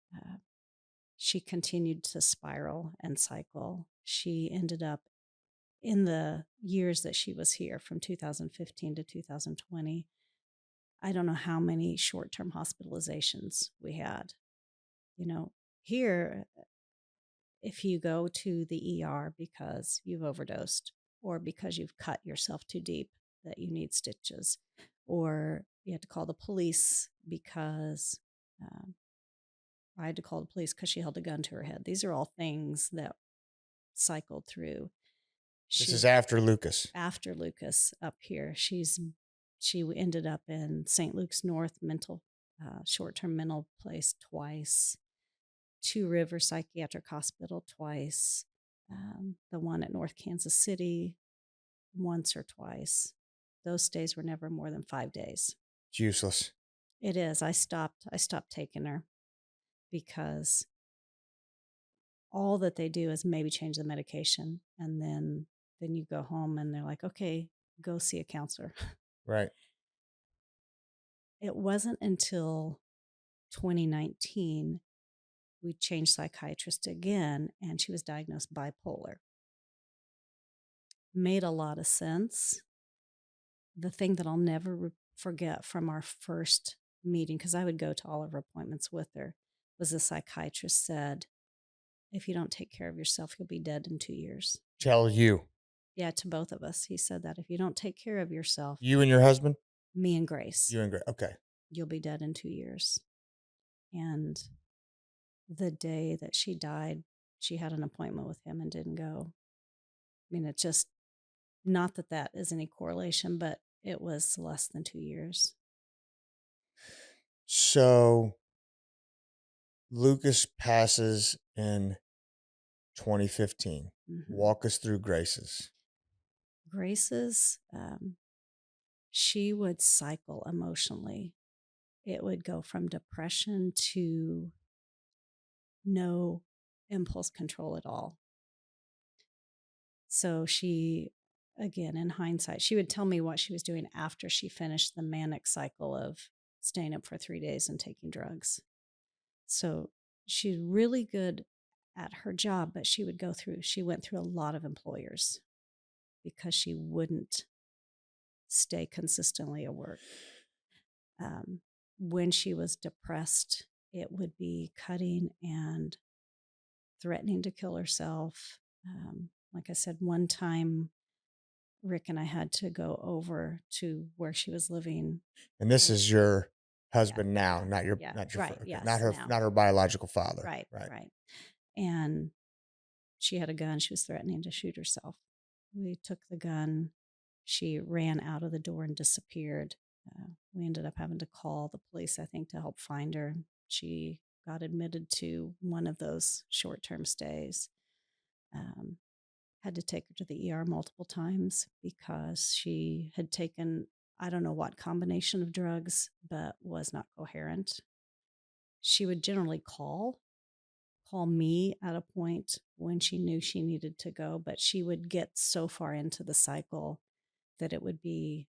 she continued to spiral and cycle. She ended up in the years that she was here from 2015 to 2020. I don't know how many short-term hospitalizations we had. You know, here, if you go to the ER because you've overdosed or because you've cut yourself too deep that you need stitches, or you had to call the police because I had to call the police because she held a gun to her head. These are all things that cycled through. This is after Lucas. After Lucas up here. She ended up in St. Luke's North short-term mental place twice, Two River Psychiatric Hospital twice, the one at North Kansas City once or twice. Those stays were never more than 5 days. It's useless. It is. I stopped taking her because all that they do is maybe change the medication, and then you go home and they're like, okay, go see a counselor. Right. It wasn't until 2019 we changed psychiatrist again, and she was diagnosed bipolar. Made a lot of sense. The thing that I'll never forget from our first meeting, because I would go to all of her appointments with her, was the psychiatrist said, if you don't take care of yourself, you'll be dead in 2 years. Tell you. Yeah, to both of us. He said that if you don't take care of yourself, You and your husband? me and Grace, You and Grace. Okay. you'll be dead in 2 years. And the day that she died, she had an appointment with him and didn't go. I mean, it's just not that that is any correlation, but it was less than 2 years. So Lucas passes in 2015. Walk us through Grace's. Grace's, she would cycle emotionally. It would go from depression to no impulse control at all. So she, again, in hindsight, she would tell me what she was doing after she finished the manic cycle of staying up for 3 days and taking drugs. So she's really good at her job, but she went through a lot of employers because she wouldn't stay consistently at work. When she was depressed, it would be cutting and threatening to kill herself. Like I said, one time, Rick and I had to go over to where she was living. And this is your husband now, not your right, okay, yes, not her biological father. Right. And she had a gun. She was threatening to shoot herself. We took the gun. She ran out of the door and disappeared. We ended up having to call the police, I think, to help find her. She got admitted to one of those short-term stays. Had to take her to the ER multiple times because she had taken, I don't know what combination of drugs, but was not coherent. She would generally call me at a point when she knew she needed to go, but she would get so far into the cycle that it would be,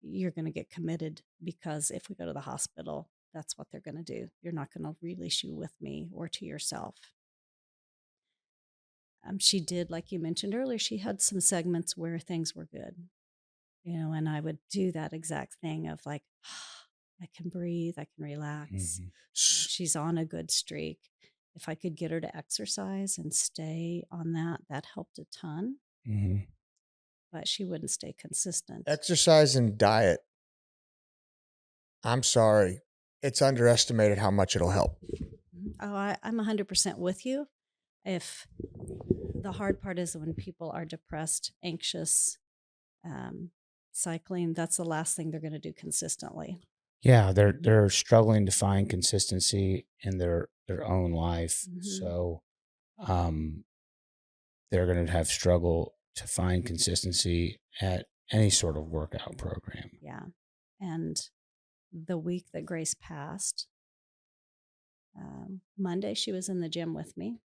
you're going to get committed because if we go to the hospital, that's what they're going to do. You're not going to release you with me or to yourself. She did, like you mentioned earlier, she had some segments where things were good, and I would do that exact thing of like, I can breathe, I can relax. She's on a good streak. If I could get her to exercise and stay on that helped a ton. But she wouldn't stay consistent. Exercise and diet. I'm sorry. It's underestimated how much it'll help. Oh, I'm 100% with you. If the hard part is when people are depressed, anxious, cycling, that's the last thing they're going to do consistently. Yeah, they're struggling to find consistency in their own life. So they're going to have struggle to find consistency at any sort of workout program. Yeah. And the week that Grace passed, Monday she was in the gym with me.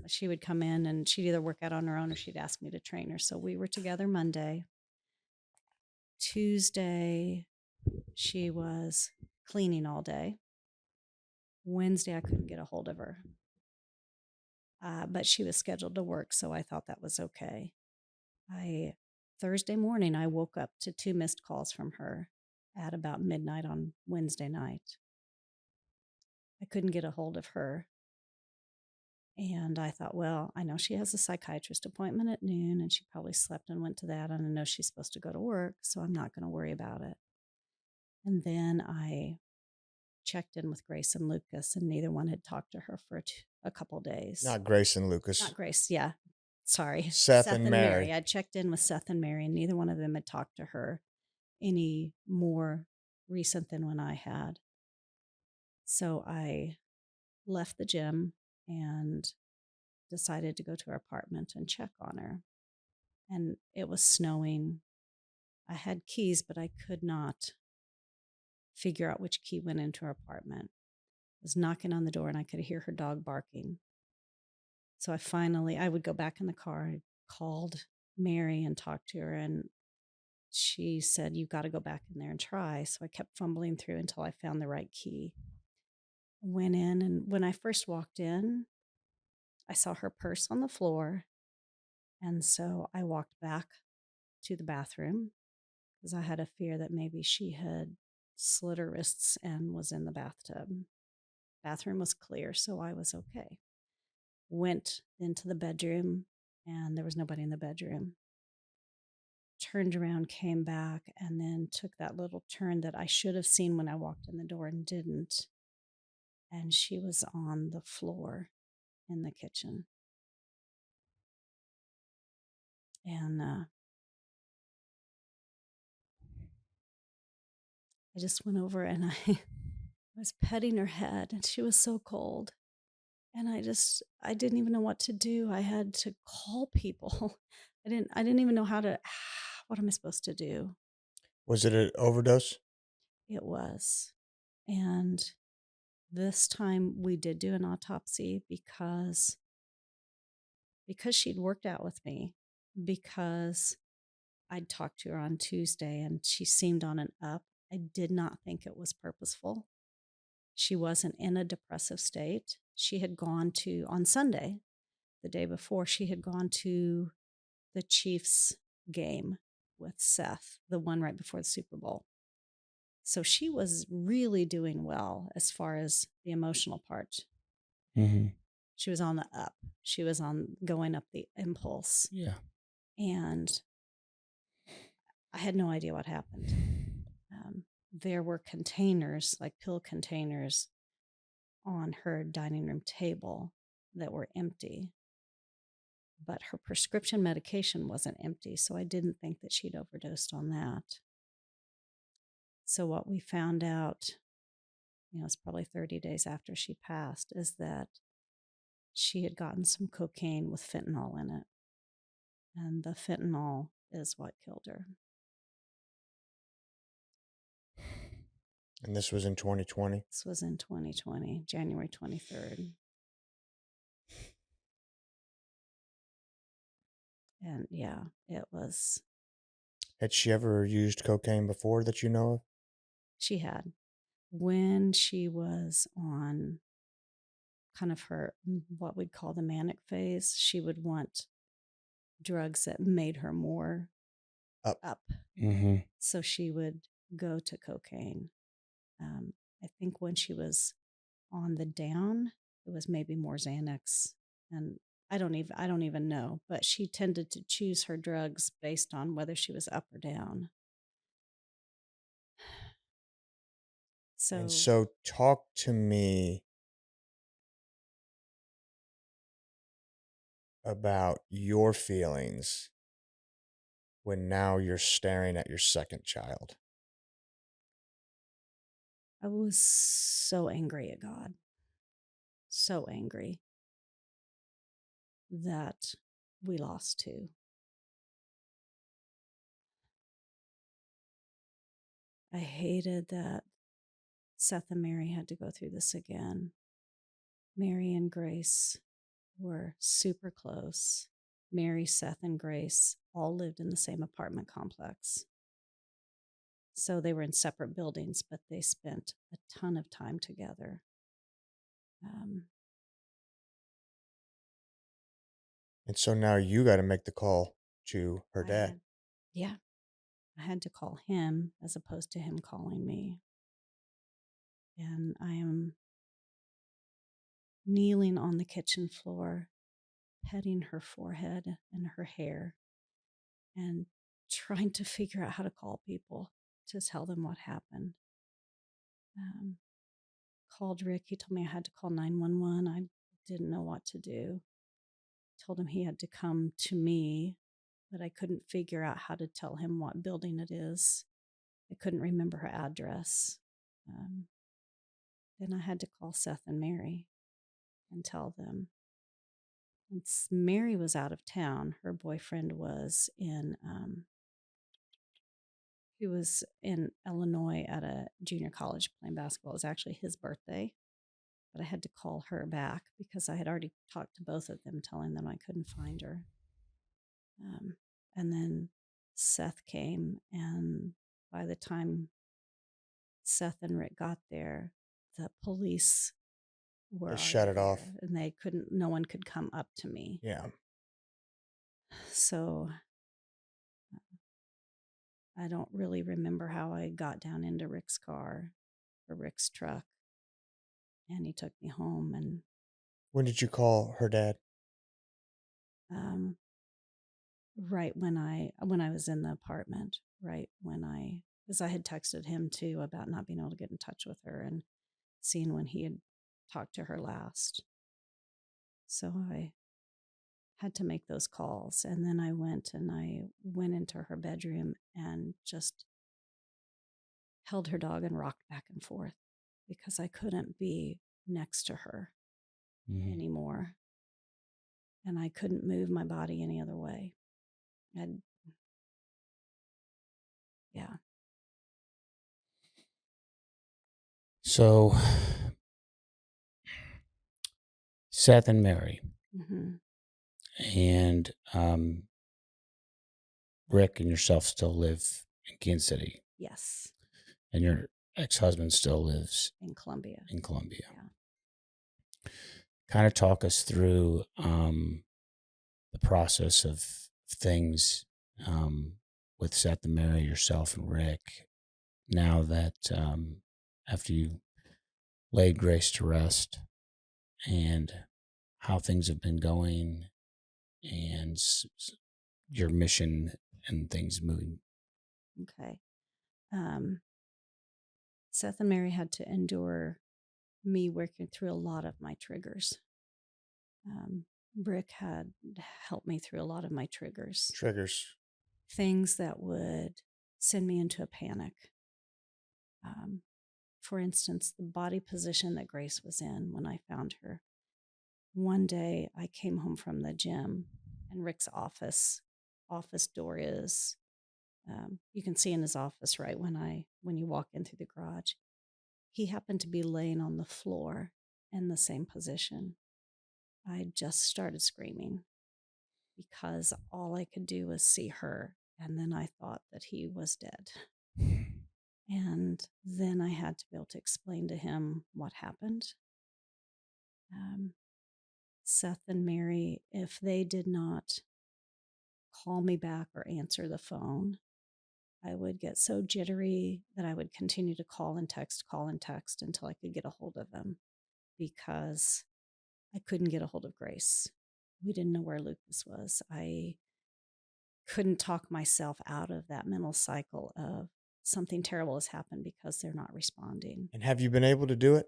She would come in and she'd either work out on her own or she'd ask me to train her. So we were together Monday. Tuesday, she was cleaning all day. Wednesday, I couldn't get a hold of her. But she was scheduled to work, so I thought that was okay. Thursday morning, I woke up to 2 missed calls from her at about midnight on Wednesday night. I couldn't get a hold of her. And I thought, well, I know she has a psychiatrist appointment at noon, and she probably slept and went to that. And I know she's supposed to go to work, so I'm not going to worry about it. And then I checked in with Grace and Lucas, and neither one had talked to her for a couple days. Not Grace and Lucas. Not Grace, yeah. Sorry. Seth and Mary. I checked in with Seth and Mary, and neither one of them had talked to her any more recent than when I had. So I left the gym and decided to go to her apartment and check on her. And it was snowing. I had keys, but I could not figure out which key went into her apartment. I was knocking on the door and I could hear her dog barking. So I would go back in the car. I called Mary and talked to her, and she said, "You've got to go back in there and try." So I kept fumbling through until I found the right key. Went in, and when I first walked in, I saw her purse on the floor. And so I walked back to the bathroom because I had a fear that maybe she had slit her wrists and was in the bathtub. Bathroom was clear, so I was okay. Went into the bedroom, and there was nobody in the bedroom. Turned around, came back, and then took that little turn that I should have seen when I walked in the door and didn't. And she was on the floor in the kitchen. And I just went over and I was petting her head, and she was so cold. And I didn't even know what to do. I had to call people. I didn't even know what am I supposed to do? Was it an overdose? It was. And this time we did do an autopsy because she'd worked out with me, because I'd talked to her on Tuesday and she seemed on an up. I did not think it was purposeful. She wasn't in a depressive state. She had gone on Sunday, the day before, she had gone to the Chiefs game with Seth, the one right before the Super Bowl. So she was really doing well as far as the emotional part. She was on the up. She was going up the impulse. Yeah. And I had no idea what happened. There were containers, like pill containers, on her dining room table that were empty. But her prescription medication wasn't empty, so I didn't think that she'd overdosed on that. So what we found out, it's probably 30 days after she passed, is that she had gotten some cocaine with fentanyl in it. And the fentanyl is what killed her. And this was in 2020? This was in 2020, January 23rd. And yeah, it was. Had she ever used cocaine before that you know of? She had. When she was on kind of her, what we'd call the manic phase, she would want drugs that made her more up. So she would go to cocaine. I think when she was on the down, it was maybe more Xanax, and I don't even know, but she tended to choose her drugs based on whether she was up or down. So talk to me about your feelings when now you're staring at your second child. I was so angry at God, so angry that we lost two. I hated that Seth and Mary had to go through this again. Mary and Grace were super close. Mary, Seth, and Grace all lived in the same apartment complex. So they were in separate buildings, but they spent a ton of time together. And so now you got to make the call to her dad. I had to call him as opposed to him calling me. And I am kneeling on the kitchen floor, petting her forehead and her hair, and trying to figure out how to call people to tell them what happened. Called Rick. He told me I had to call 911. I didn't know what to do. Told him he had to come to me, but I couldn't figure out how to tell him what building it is. I couldn't remember her address. Then I had to call Seth and Mary and tell them. And Mary was out of town. Her boyfriend was he was in Illinois at a junior college playing basketball. It was actually his birthday, but I had to call her back because I had already talked to both of them, telling them I couldn't find her. And then Seth came, and by the time Seth and Rick got there, the police were shut it off, and no one could come up to me. Yeah. So I don't really remember how I got down into Rick's car or Rick's truck, and he took me home. And when did you call her dad? Right when I was in the apartment, because I had texted him too about not being able to get in touch with her and seeing when he had talked to her last. So I had to make those calls. And then I went into her bedroom and just held her dog and rocked back and forth because I couldn't be next to her anymore. And I couldn't move my body any other way. Yeah. So, Seth and Mary, and Rick and yourself still live in Kansas City. Yes. And your ex-husband still lives in Columbia. Yeah. Kind of talk us through the process of things with Seth and Mary, yourself and Rick, now that after you laid Grace to rest, and how things have been going and your mission and things moving. Okay. Seth and Mary had to endure me working through a lot of my triggers. Rick had helped me through a lot of my triggers. Things that would send me into a panic. For instance, the body position that Grace was in when I found her. One day I came home from the gym, and Rick's office door is, you can see in his office right when you walk in through the garage. He happened to be laying on the floor in the same position. I just started screaming because all I could do was see her, and then I thought that he was dead. And then I had to be able to explain to him what happened. Seth and Mary, if they did not call me back or answer the phone, I would get so jittery that I would continue to call and text until I could get a hold of them, because I couldn't get a hold of Grace. We didn't know where Lucas was. I couldn't talk myself out of that mental cycle of something terrible has happened because they're not responding. And have you been able to do it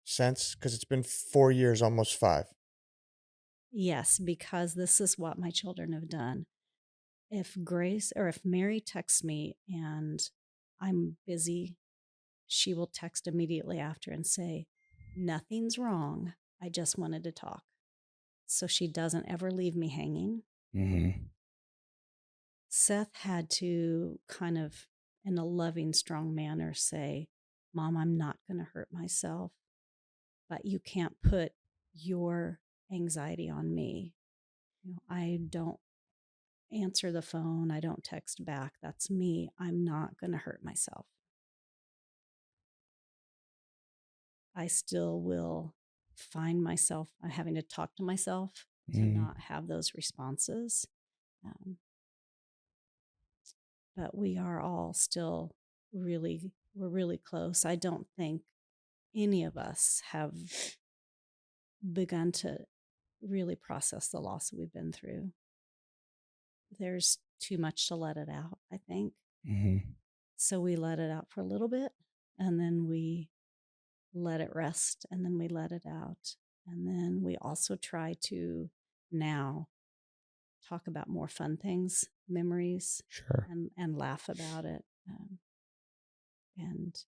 since? Because it's been 4 years, almost 5. Yes, because this is what my children have done. If Mary texts me and I'm busy, she will text immediately after and say, "Nothing's wrong. I just wanted to talk." So she doesn't ever leave me hanging. Mm-hmm. Seth had to kind of, in a loving, strong manner, say, "Mom, I'm not going to hurt myself, but you can't put your anxiety on me. I don't answer the phone. I don't text back. That's me. I'm not going to hurt myself. I still will find myself having to talk to myself to Mm-hmm. not have those responses. But we are all still we're really close. I don't think any of us have begun to really process the loss that we've been through. There's too much to let it out, I think. Mm-hmm. So we let it out for a little bit, and then we let it rest, and then we let it out. And then we also try to now talk about more fun things, memories, Sure. and laugh about it. And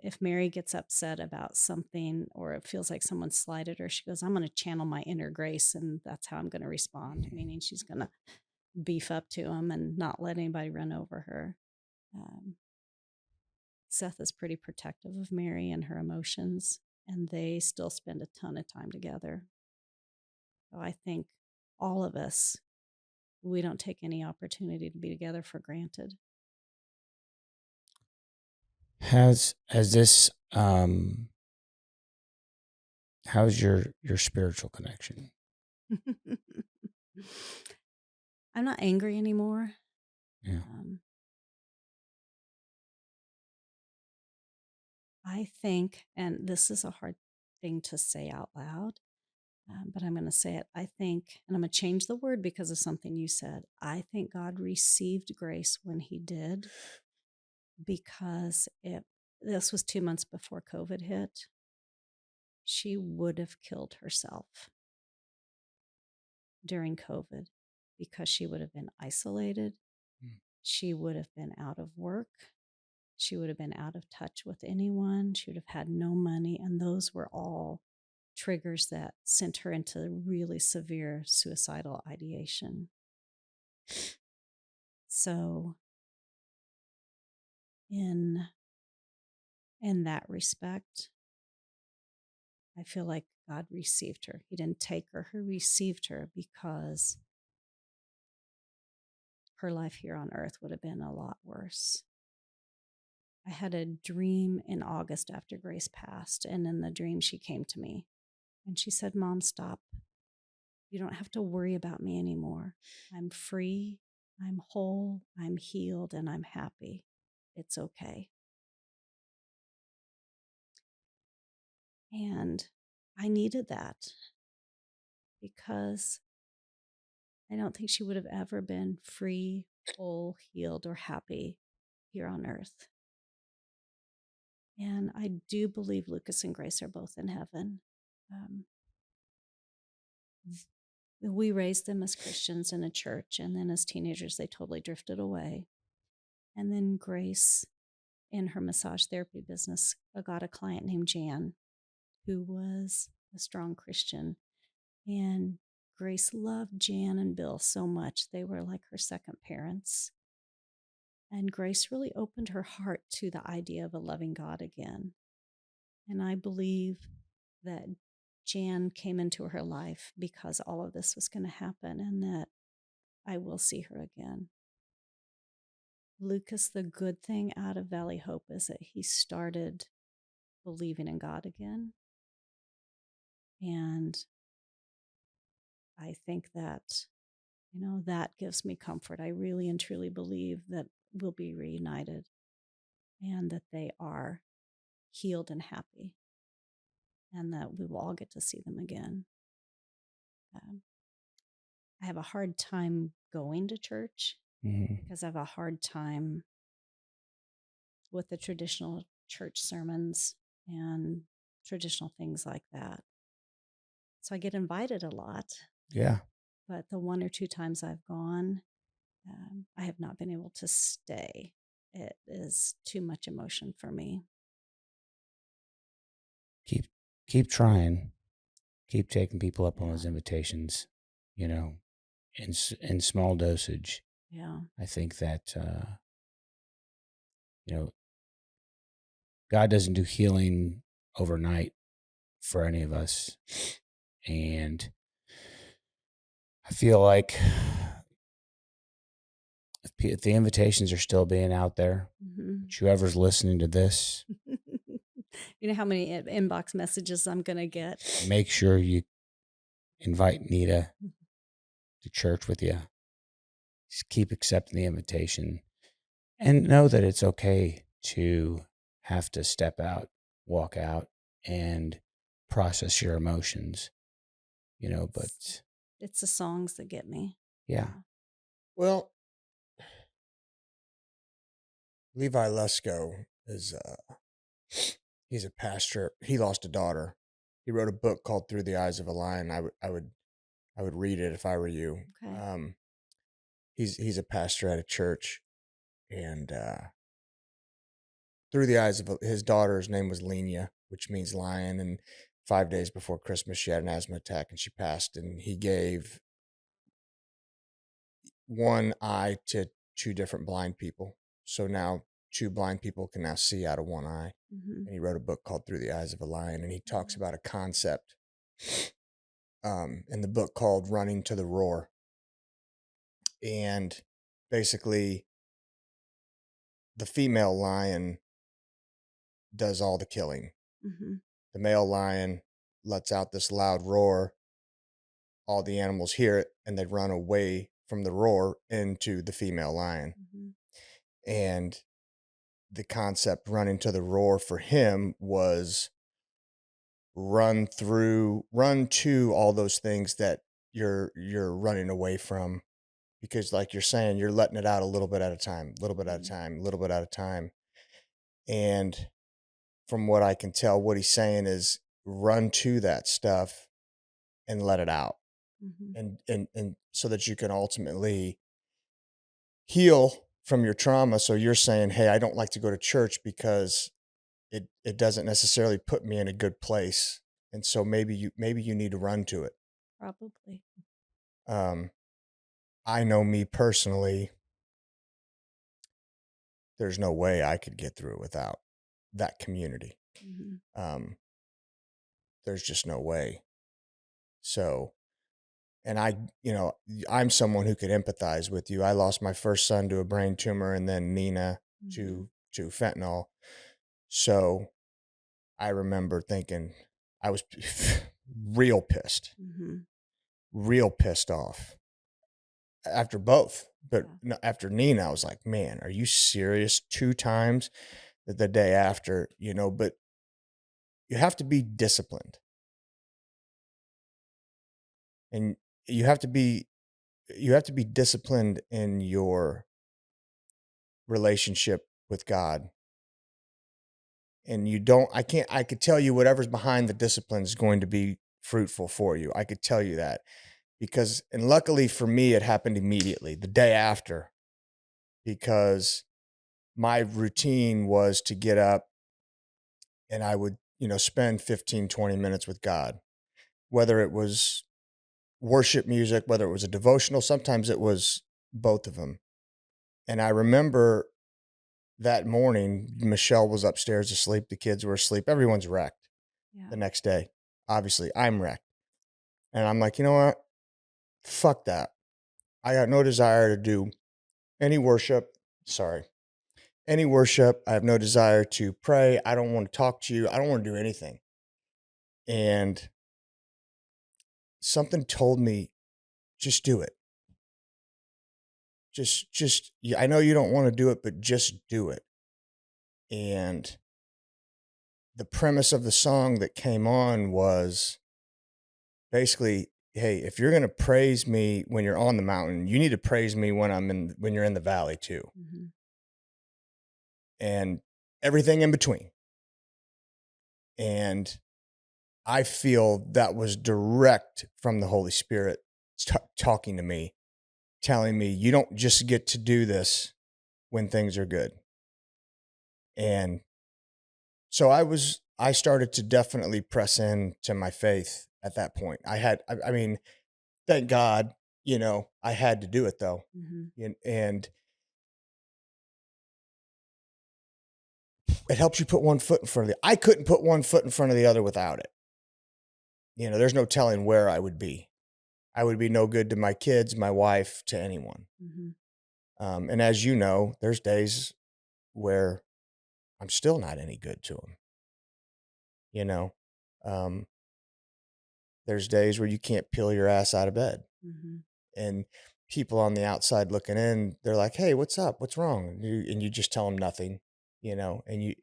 if Mary gets upset about something or it feels like someone slighted her, she goes, "I'm going to channel my inner Grace, and that's how I'm going to respond," meaning she's going to beef up to him and not let anybody run over her. Seth is pretty protective of Mary and her emotions, and they still spend a ton of time together. So I think all of us, we don't take any opportunity to be together for granted. Has this how's your spiritual connection? I'm not angry anymore. Yeah. I think, and this is a hard thing to say out loud, but I'm going to say it. I think, and I'm going to change the word because of something you said. I think God received Grace when he did, because this was 2 months before COVID hit. She would have killed herself during COVID because she would have been isolated. She would have been out of work. She would have been out of touch with anyone. She would have had no money. And those were all triggers that sent her into really severe suicidal ideation. So in that respect, I feel like God received her. He didn't take her, he received her, because her life here on earth would have been a lot worse. I had a dream in August after Grace passed, and in the dream she came to me and she said, "Mom, stop. You don't have to worry about me anymore. I'm free, I'm whole, I'm healed, and I'm happy. It's okay." And I needed that, because I don't think she would have ever been free, whole, healed, or happy here on earth. And I do believe Lucas and Grace are both in heaven. We raised them as Christians in a church, and then as teenagers, they totally drifted away. And then Grace, in her massage therapy business, got a client named Jan, who was a strong Christian. And Grace loved Jan and Bill so much. They were like her second parents. And Grace really opened her heart to the idea of a loving God again. And I believe that Jan came into her life because all of this was going to happen, and that I will see her again. Lucas, the good thing out of Valley Hope is that he started believing in God again. And I think that, that gives me comfort. I really and truly believe that we'll be reunited and that they are healed and happy, and that we will all get to see them again. I have a hard time going to church because I have a hard time with the traditional church sermons and traditional things like that. So I get invited a lot. Yeah. But the 1 or 2 times I've gone, I have not been able to stay. It is too much emotion for me. keep trying, keep taking people up on Yeah. those invitations, you know, in small dosage. Yeah. I think that, you know, God doesn't do healing overnight for any of us. And I feel like if the invitations are still being out there, whoever's listening to this, You know how many inbox messages I'm going to get? make sure you invite Nita to church with you. Just keep accepting the invitation and know that it's okay to have to step out, walk out, and process your emotions, you know, but It's the songs that get me. yeah. Well, Levi Lesko is he's a pastor. He lost a daughter. He wrote a book called Through the Eyes of a Lion. I would read it if I were you. Okay. He's a pastor at a church, and through the eyes of his daughter's name was Lenia, which means lion. And 5 days before Christmas, she had an asthma attack and she passed. And he gave one eye to two different blind people. So now two blind people can now see out of one eye. And he wrote a book called Through the Eyes of a Lion. And he talks about a concept in the book called Running to the Roar. And basically, the female lion does all the killing. The male lion lets out this loud roar. All the animals hear it and they run away from the roar into the female lion. And the concept running to the roar for him was run to all those things that you're running away from, because like you're saying, you're letting it out a little bit at a time, little bit at a time, little bit at a time. And from what I can tell, what he's saying is run to that stuff and let it out. And so that you can ultimately heal from your trauma. So you're saying, hey, I don't like to go to church because it doesn't necessarily put me in a good place. And so maybe you need to run to it. Probably. I know me personally, there's no way I could get through it without that community. There's just no way. So, and I'm someone who could empathize with you. I lost my first son to a brain tumor and then Nina to fentanyl. So I remember thinking I was real pissed off after both. But after Nina, I was like, man, are you serious? 2 times the day after, but you have to be disciplined. And you have to be disciplined in your relationship with God. And I could tell you whatever's behind the discipline is going to be fruitful for you. I could tell you that and luckily for me, it happened immediately the day after, because my routine was to get up and I would, spend 15, 20 minutes with God, whether it was worship music, whether it was a devotional, sometimes it was both of them. And I remember that morning, Michelle was upstairs asleep. The kids were asleep. Everyone's wrecked the next day. Obviously, I'm wrecked. And I'm like, you know what? Fuck that. I got no desire to do any worship. Any worship. I have no desire to pray. I don't want to talk to you. I don't want to do anything. And something told me, just do it. Just, I know you don't want to do it, but just do it. And the premise of the song that came on was basically, hey, if you're going to praise me when you're on the mountain, you need to praise me when you're in the valley too. And everything in between. And I feel that was direct from the Holy Spirit talking to me, telling me you don't just get to do this when things are good. And so I was I started to definitely press in to my faith at that point. I mean, thank God, I had to do it though. And it helps you put one foot in front of I couldn't put one foot in front of the other without it. There's no telling where I would be. I would be no good to my kids, my wife, to anyone. And as you know, there's days where I'm still not any good to them. There's days where you can't peel your ass out of bed. And people on the outside looking in, they're like, "Hey, what's up? What's wrong?" And you just tell them nothing, and you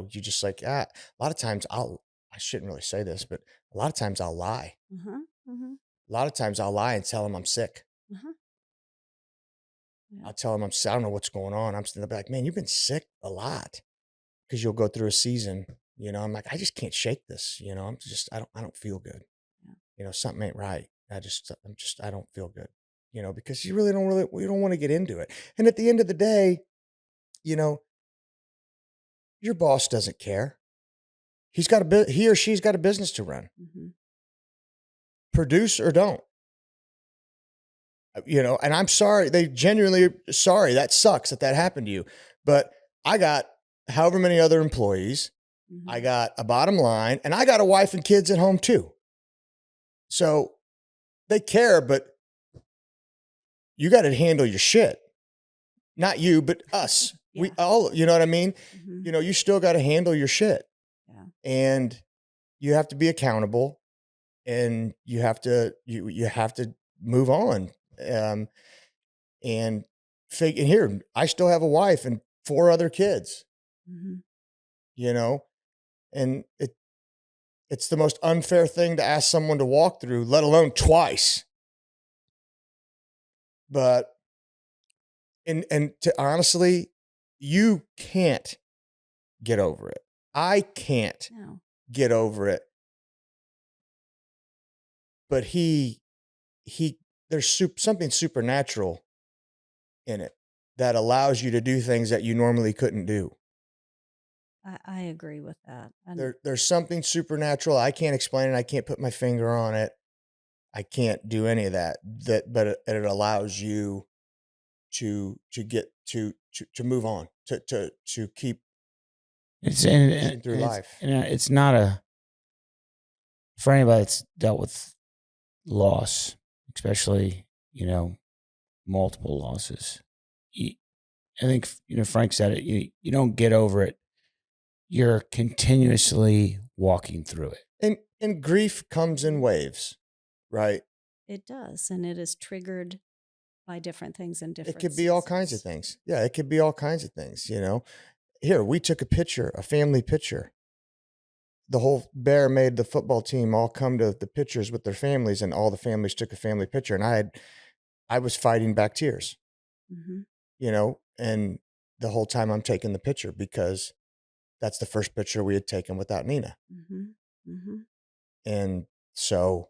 just like, a lot of times I shouldn't really say this, but a lot of times I'll lie. A lot of times I'll lie and tell them I'm sick. I'll tell them I don't know what's going on. They'll be like, "Man, you've been sick a lot," because you'll go through a season. I'm like, I just can't shake this. I don't feel good. Something ain't right. I don't feel good. Because we don't want to get into it. And at the end of the day, your boss doesn't care. He or she's got a business to run. Produce or don't. And I'm sorry. They genuinely sorry. That sucks that happened to you. But I got however many other employees. I got a bottom line, and I got a wife and kids at home too. So they care, but you got to handle your shit. Not you, but us. Yeah. We all, you know what I mean? You still got to handle your shit. Yeah. And you have to be accountable, and you have to move on. And here, I still have a wife and 4 other kids. And it's the most unfair thing to ask someone to walk through, let alone twice. But and to honestly, you can't get over it. I can't get over it. But there's something supernatural in it that allows you to do things that you normally couldn't do. I agree with that. There's something supernatural. I can't explain it. I can't put my finger on it. I can't do any of that. But it allows you to get to move on, to keep through life. It's not for anybody that's dealt with loss, especially, multiple losses. I think, Frank said it, you don't get over it. You're continuously walking through it. And grief comes in waves, right? It does. And it is triggered by different things in different It could be all kinds of things. Yeah, it could be all kinds of things, Here, we took a family picture. The whole Bear made the football team all come to the pictures with their families, and all the families took a family picture. And I was fighting back tears, and the whole time I'm taking the picture because that's the first picture we had taken without Nina. And so,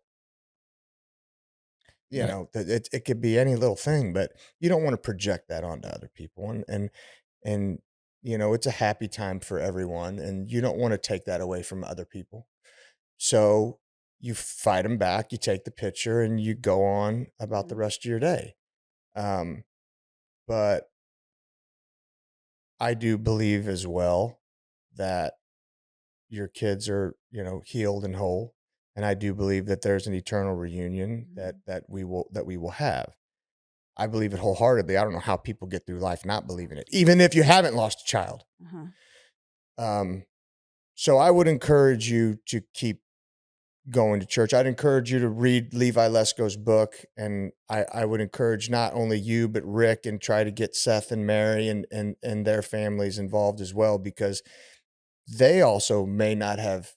it could be any little thing, but you don't want to project that onto other people. And it's a happy time for everyone, and you don't want to take that away from other people. So you fight them back, you take the picture, and you go on about the rest of your day. But I do believe as well that your kids are, healed and whole. And I do believe that there's an eternal reunion that we will have. I believe it wholeheartedly. I don't know how people get through life not believing it, even if you haven't lost a child. So I would encourage you to keep going to church. I'd encourage you to read Levi Lesko's book. And I would encourage not only you, but Rick, and try to get Seth and Mary and their families involved as well, because they also may not have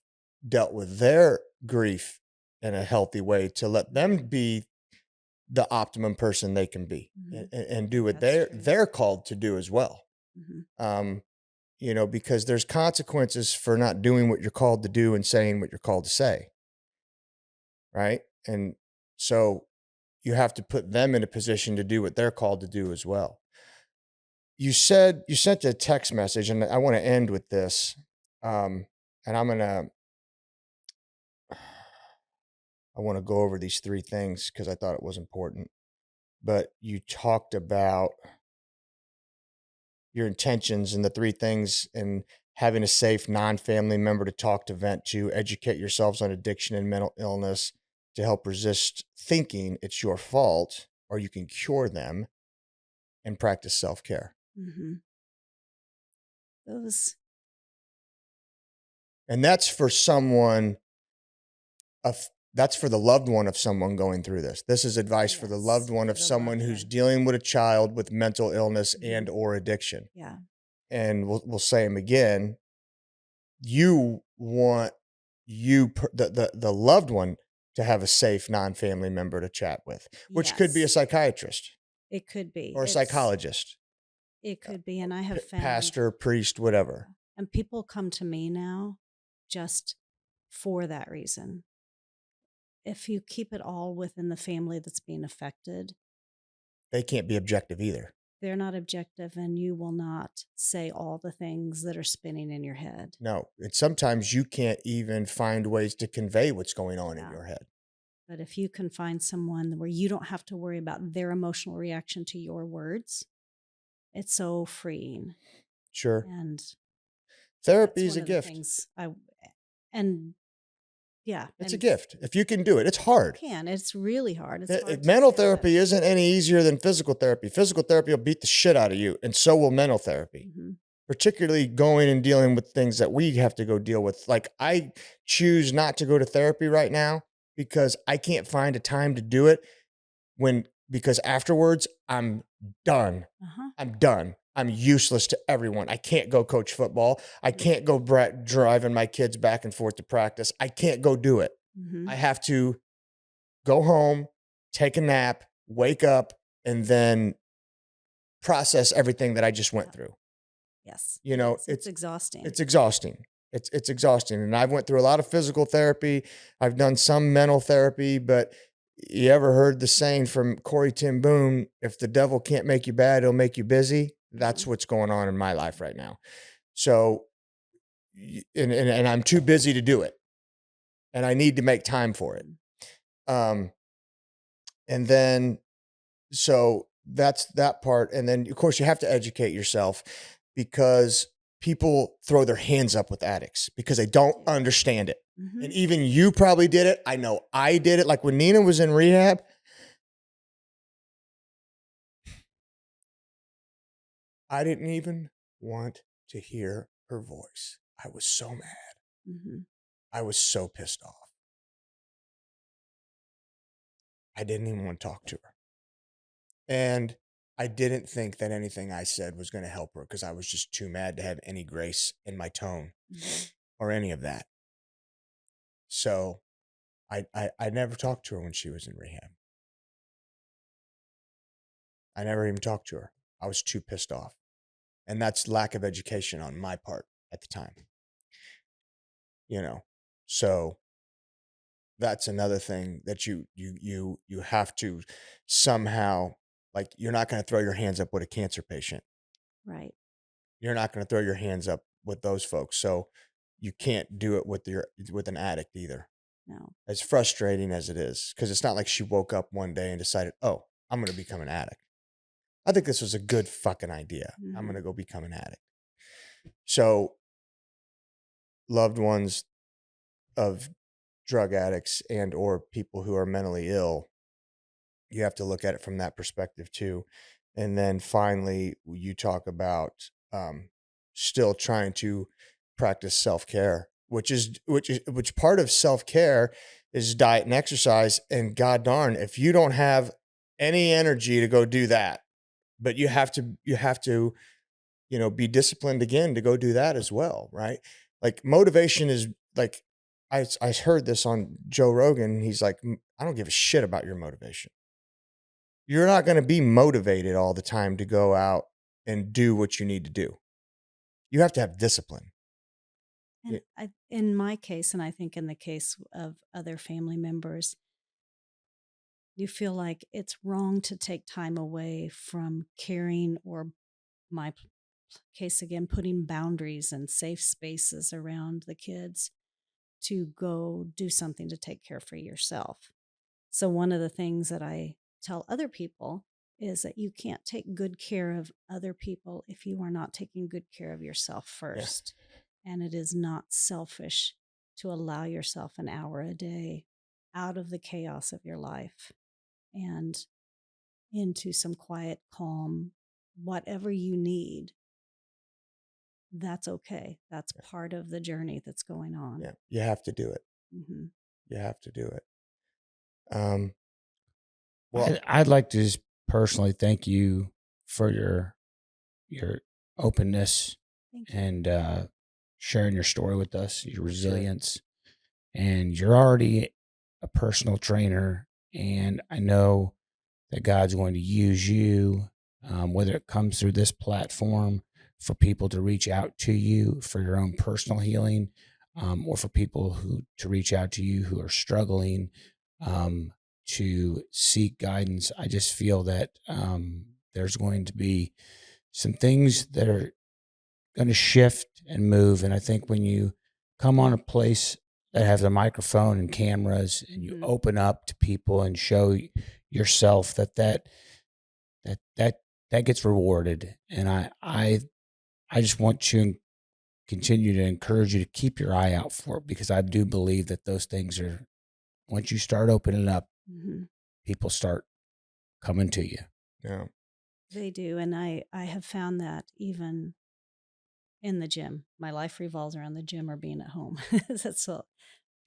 dealt with their grief in a healthy way, to let them be the optimum person they can be and do what they're called to do as well. Because there's consequences for not doing what you're called to do and saying what you're called to say. Right. And so you have to put them in a position to do what they're called to do as well. You sent a text message, and I want to end with this. and I want to go over these 3 things because I thought it was important. But you talked about your intentions and the 3 things, and having a safe non-family member to talk to, vent to, educate yourselves on addiction and mental illness to help resist thinking it's your fault or you can cure them, and practice self-care. Mm-hmm. Those. And that's for someone that's for the loved one of someone going through this. This is advice for the loved one of someone who's dealing with a child with mental illness and or addiction. Yeah. And we'll say them again. You want the loved one to have a safe non-family member to chat with, which could be a psychiatrist. It could be. Or a psychologist. It could be. And I have found pastor, priest, whatever. And people come to me now just for that reason. If you keep it all within the family that's being affected, they can't be objective either. They're not objective, and you will not say all the things that are spinning in your head. No, and sometimes you can't even find ways to convey what's going on in your head. But if you can find someone where you don't have to worry about their emotional reaction to your words, it's so freeing. Sure. And therapy is a gift. It's a gift. If you can do it, it's hard. You can. It's really hard. It's hard mental therapy isn't any easier than physical therapy. Physical therapy will beat the shit out of you, and so will mental therapy. Mm-hmm. Particularly going and dealing with things that we have to go deal with. Like, I choose not to go to therapy right now because I can't find a time to do it because afterwards I'm done. Uh-huh. I'm done. I'm useless to everyone. I can't go coach football. I can't go driving my kids back and forth to practice. I can't go do it. Mm-hmm. I have to go home, take a nap, wake up, and then process everything that I just went through. Yes. It's exhausting. It's exhausting. It's exhausting. And I've went through a lot of physical therapy. I've done some mental therapy, but you ever heard the saying from Corrie ten Boom, if the devil can't make you bad, he'll make you busy? That's what's going on in my life right now. So, and I'm too busy to do it, and I need to make time for it. And then, so that's that part. And then of course you have to educate yourself, because people throw their hands up with addicts because they don't understand it. Mm-hmm. And even you probably did it. I know I did it. Like when Nina was in rehab, I didn't even want to hear her voice. I was so mad. Mm-hmm. I was so pissed off. I didn't even want to talk to her. And I didn't think that anything I said was going to help her because I was just too mad to have any grace in my tone or any of that. So I never talked to her when she was in rehab. I never even talked to her. I was too pissed off. And that's lack of education on my part at the time. So that's another thing that you have to somehow, like, you're not going to throw your hands up with a cancer patient. Right. You're not going to throw your hands up with those folks. So you can't do it with an addict either. No. As frustrating as it is, because it's not like she woke up one day and decided, oh, I'm going to become an addict. I think this was a good fucking idea. Mm-hmm. I'm going to go become an addict. So loved ones of drug addicts and or people who are mentally ill, you have to look at it from that perspective too. And then finally, you talk about still trying to practice self-care, which part of self-care is diet and exercise. And god darn, if you don't have any energy to go do that, but you have to be disciplined again to go do that as well, right? Like, motivation is like, I heard this on Joe Rogan. He's like, I don't give a shit about your motivation. You're not going to be motivated all the time to go out and do what you need to do. You have to have discipline. And in my case, and I think in the case of other family members, you feel like it's wrong to take time away from caring or my case again, putting boundaries and safe spaces around the kids to go do something to take care for yourself. So one of the things that I tell other people is that you can't take good care of other people if you are not taking good care of yourself first. Yeah. And it is not selfish to allow yourself an hour a day out of the chaos of your life and into some quiet, calm, whatever you need. That's okay. That's part of the journey that's going on. Yeah, you have to do it. Mm-hmm. You have to do it. Well, I'd like to just personally thank you for your openness and sharing your story with us, your resilience. Sure. And you're already a personal trainer, and I know that God's going to use you, whether it comes through this platform for people to reach out to you for your own personal healing, or for people to reach out to you who are struggling to seek guidance. I just feel that there's going to be some things that are going to shift and move. And I think when you come on a place that has a microphone and cameras and you open up to people and show yourself, that gets rewarded. And I just want to continue to encourage you to keep your eye out for it, because I do believe that those things are, once you start opening up, people start coming to you. Yeah, they do. And I have found that even in the gym, my life revolves around the gym or being at home. That's all.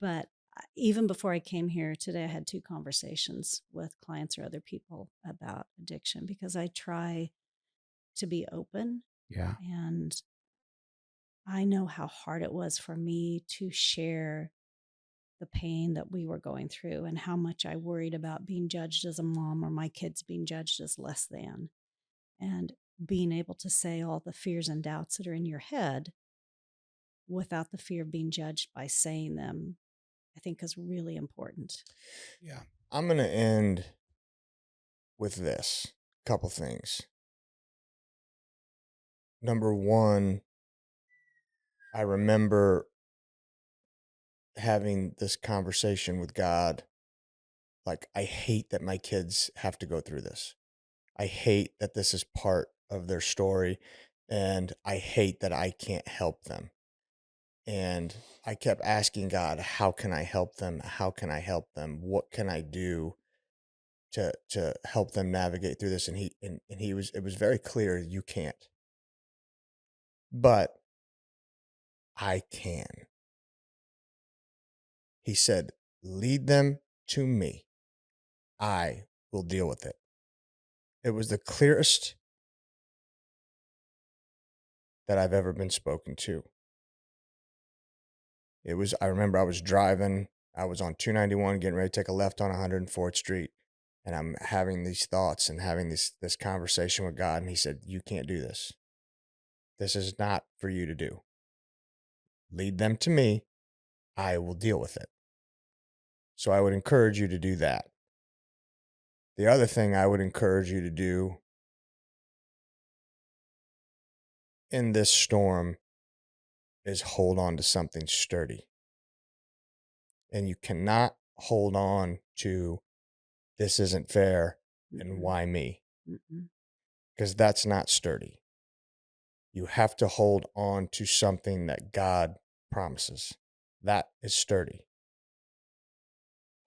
But even before I came here today, I had 2 conversations with clients or other people about addiction, because I try to be open. Yeah. And I know how hard it was for me to share the pain that we were going through and how much I worried about being judged as a mom or my kids being judged as less than. And being able to say all the fears and doubts that are in your head without the fear of being judged by saying them, I think is really important. Yeah. I'm going to end with this couple things. Number one, I remember having this conversation with God. Like, I hate that my kids have to go through this. I hate that this is part of their story, and I hate that I can't help them. And I kept asking God, how can I help them? How can I help them? What can I do to help them navigate through this? And it was very clear, you can't. But I can. He said, lead them to me. I will deal with it. It was the clearest that I've ever been spoken to. I remember I was driving, I was on 291 getting ready to take a left on 104th Street. And I'm having these thoughts and having this conversation with God. And he said, you can't do this. This is not for you to do. Lead them to me. I will deal with it. So I would encourage you to do that. The other thing I would encourage you to do in this storm is hold on to something sturdy. And you cannot hold on to this isn't fair and why me? Because that's not sturdy. You have to hold on to something that God promises. That is sturdy.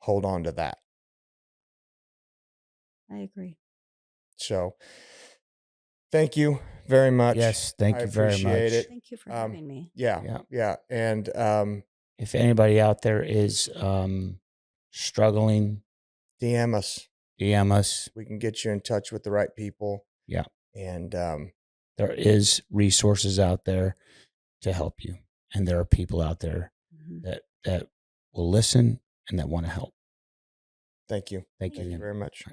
Hold on to that. I agree. So thank you very much. Yes, thank you very much. I appreciate it. Thank you for having me. Yeah. And if anybody out there is struggling, DM us. We can get you in touch with the right people. Yeah. And there is resources out there to help you. And there are people out there that will listen and that want to help. Thank you. Thank you very much.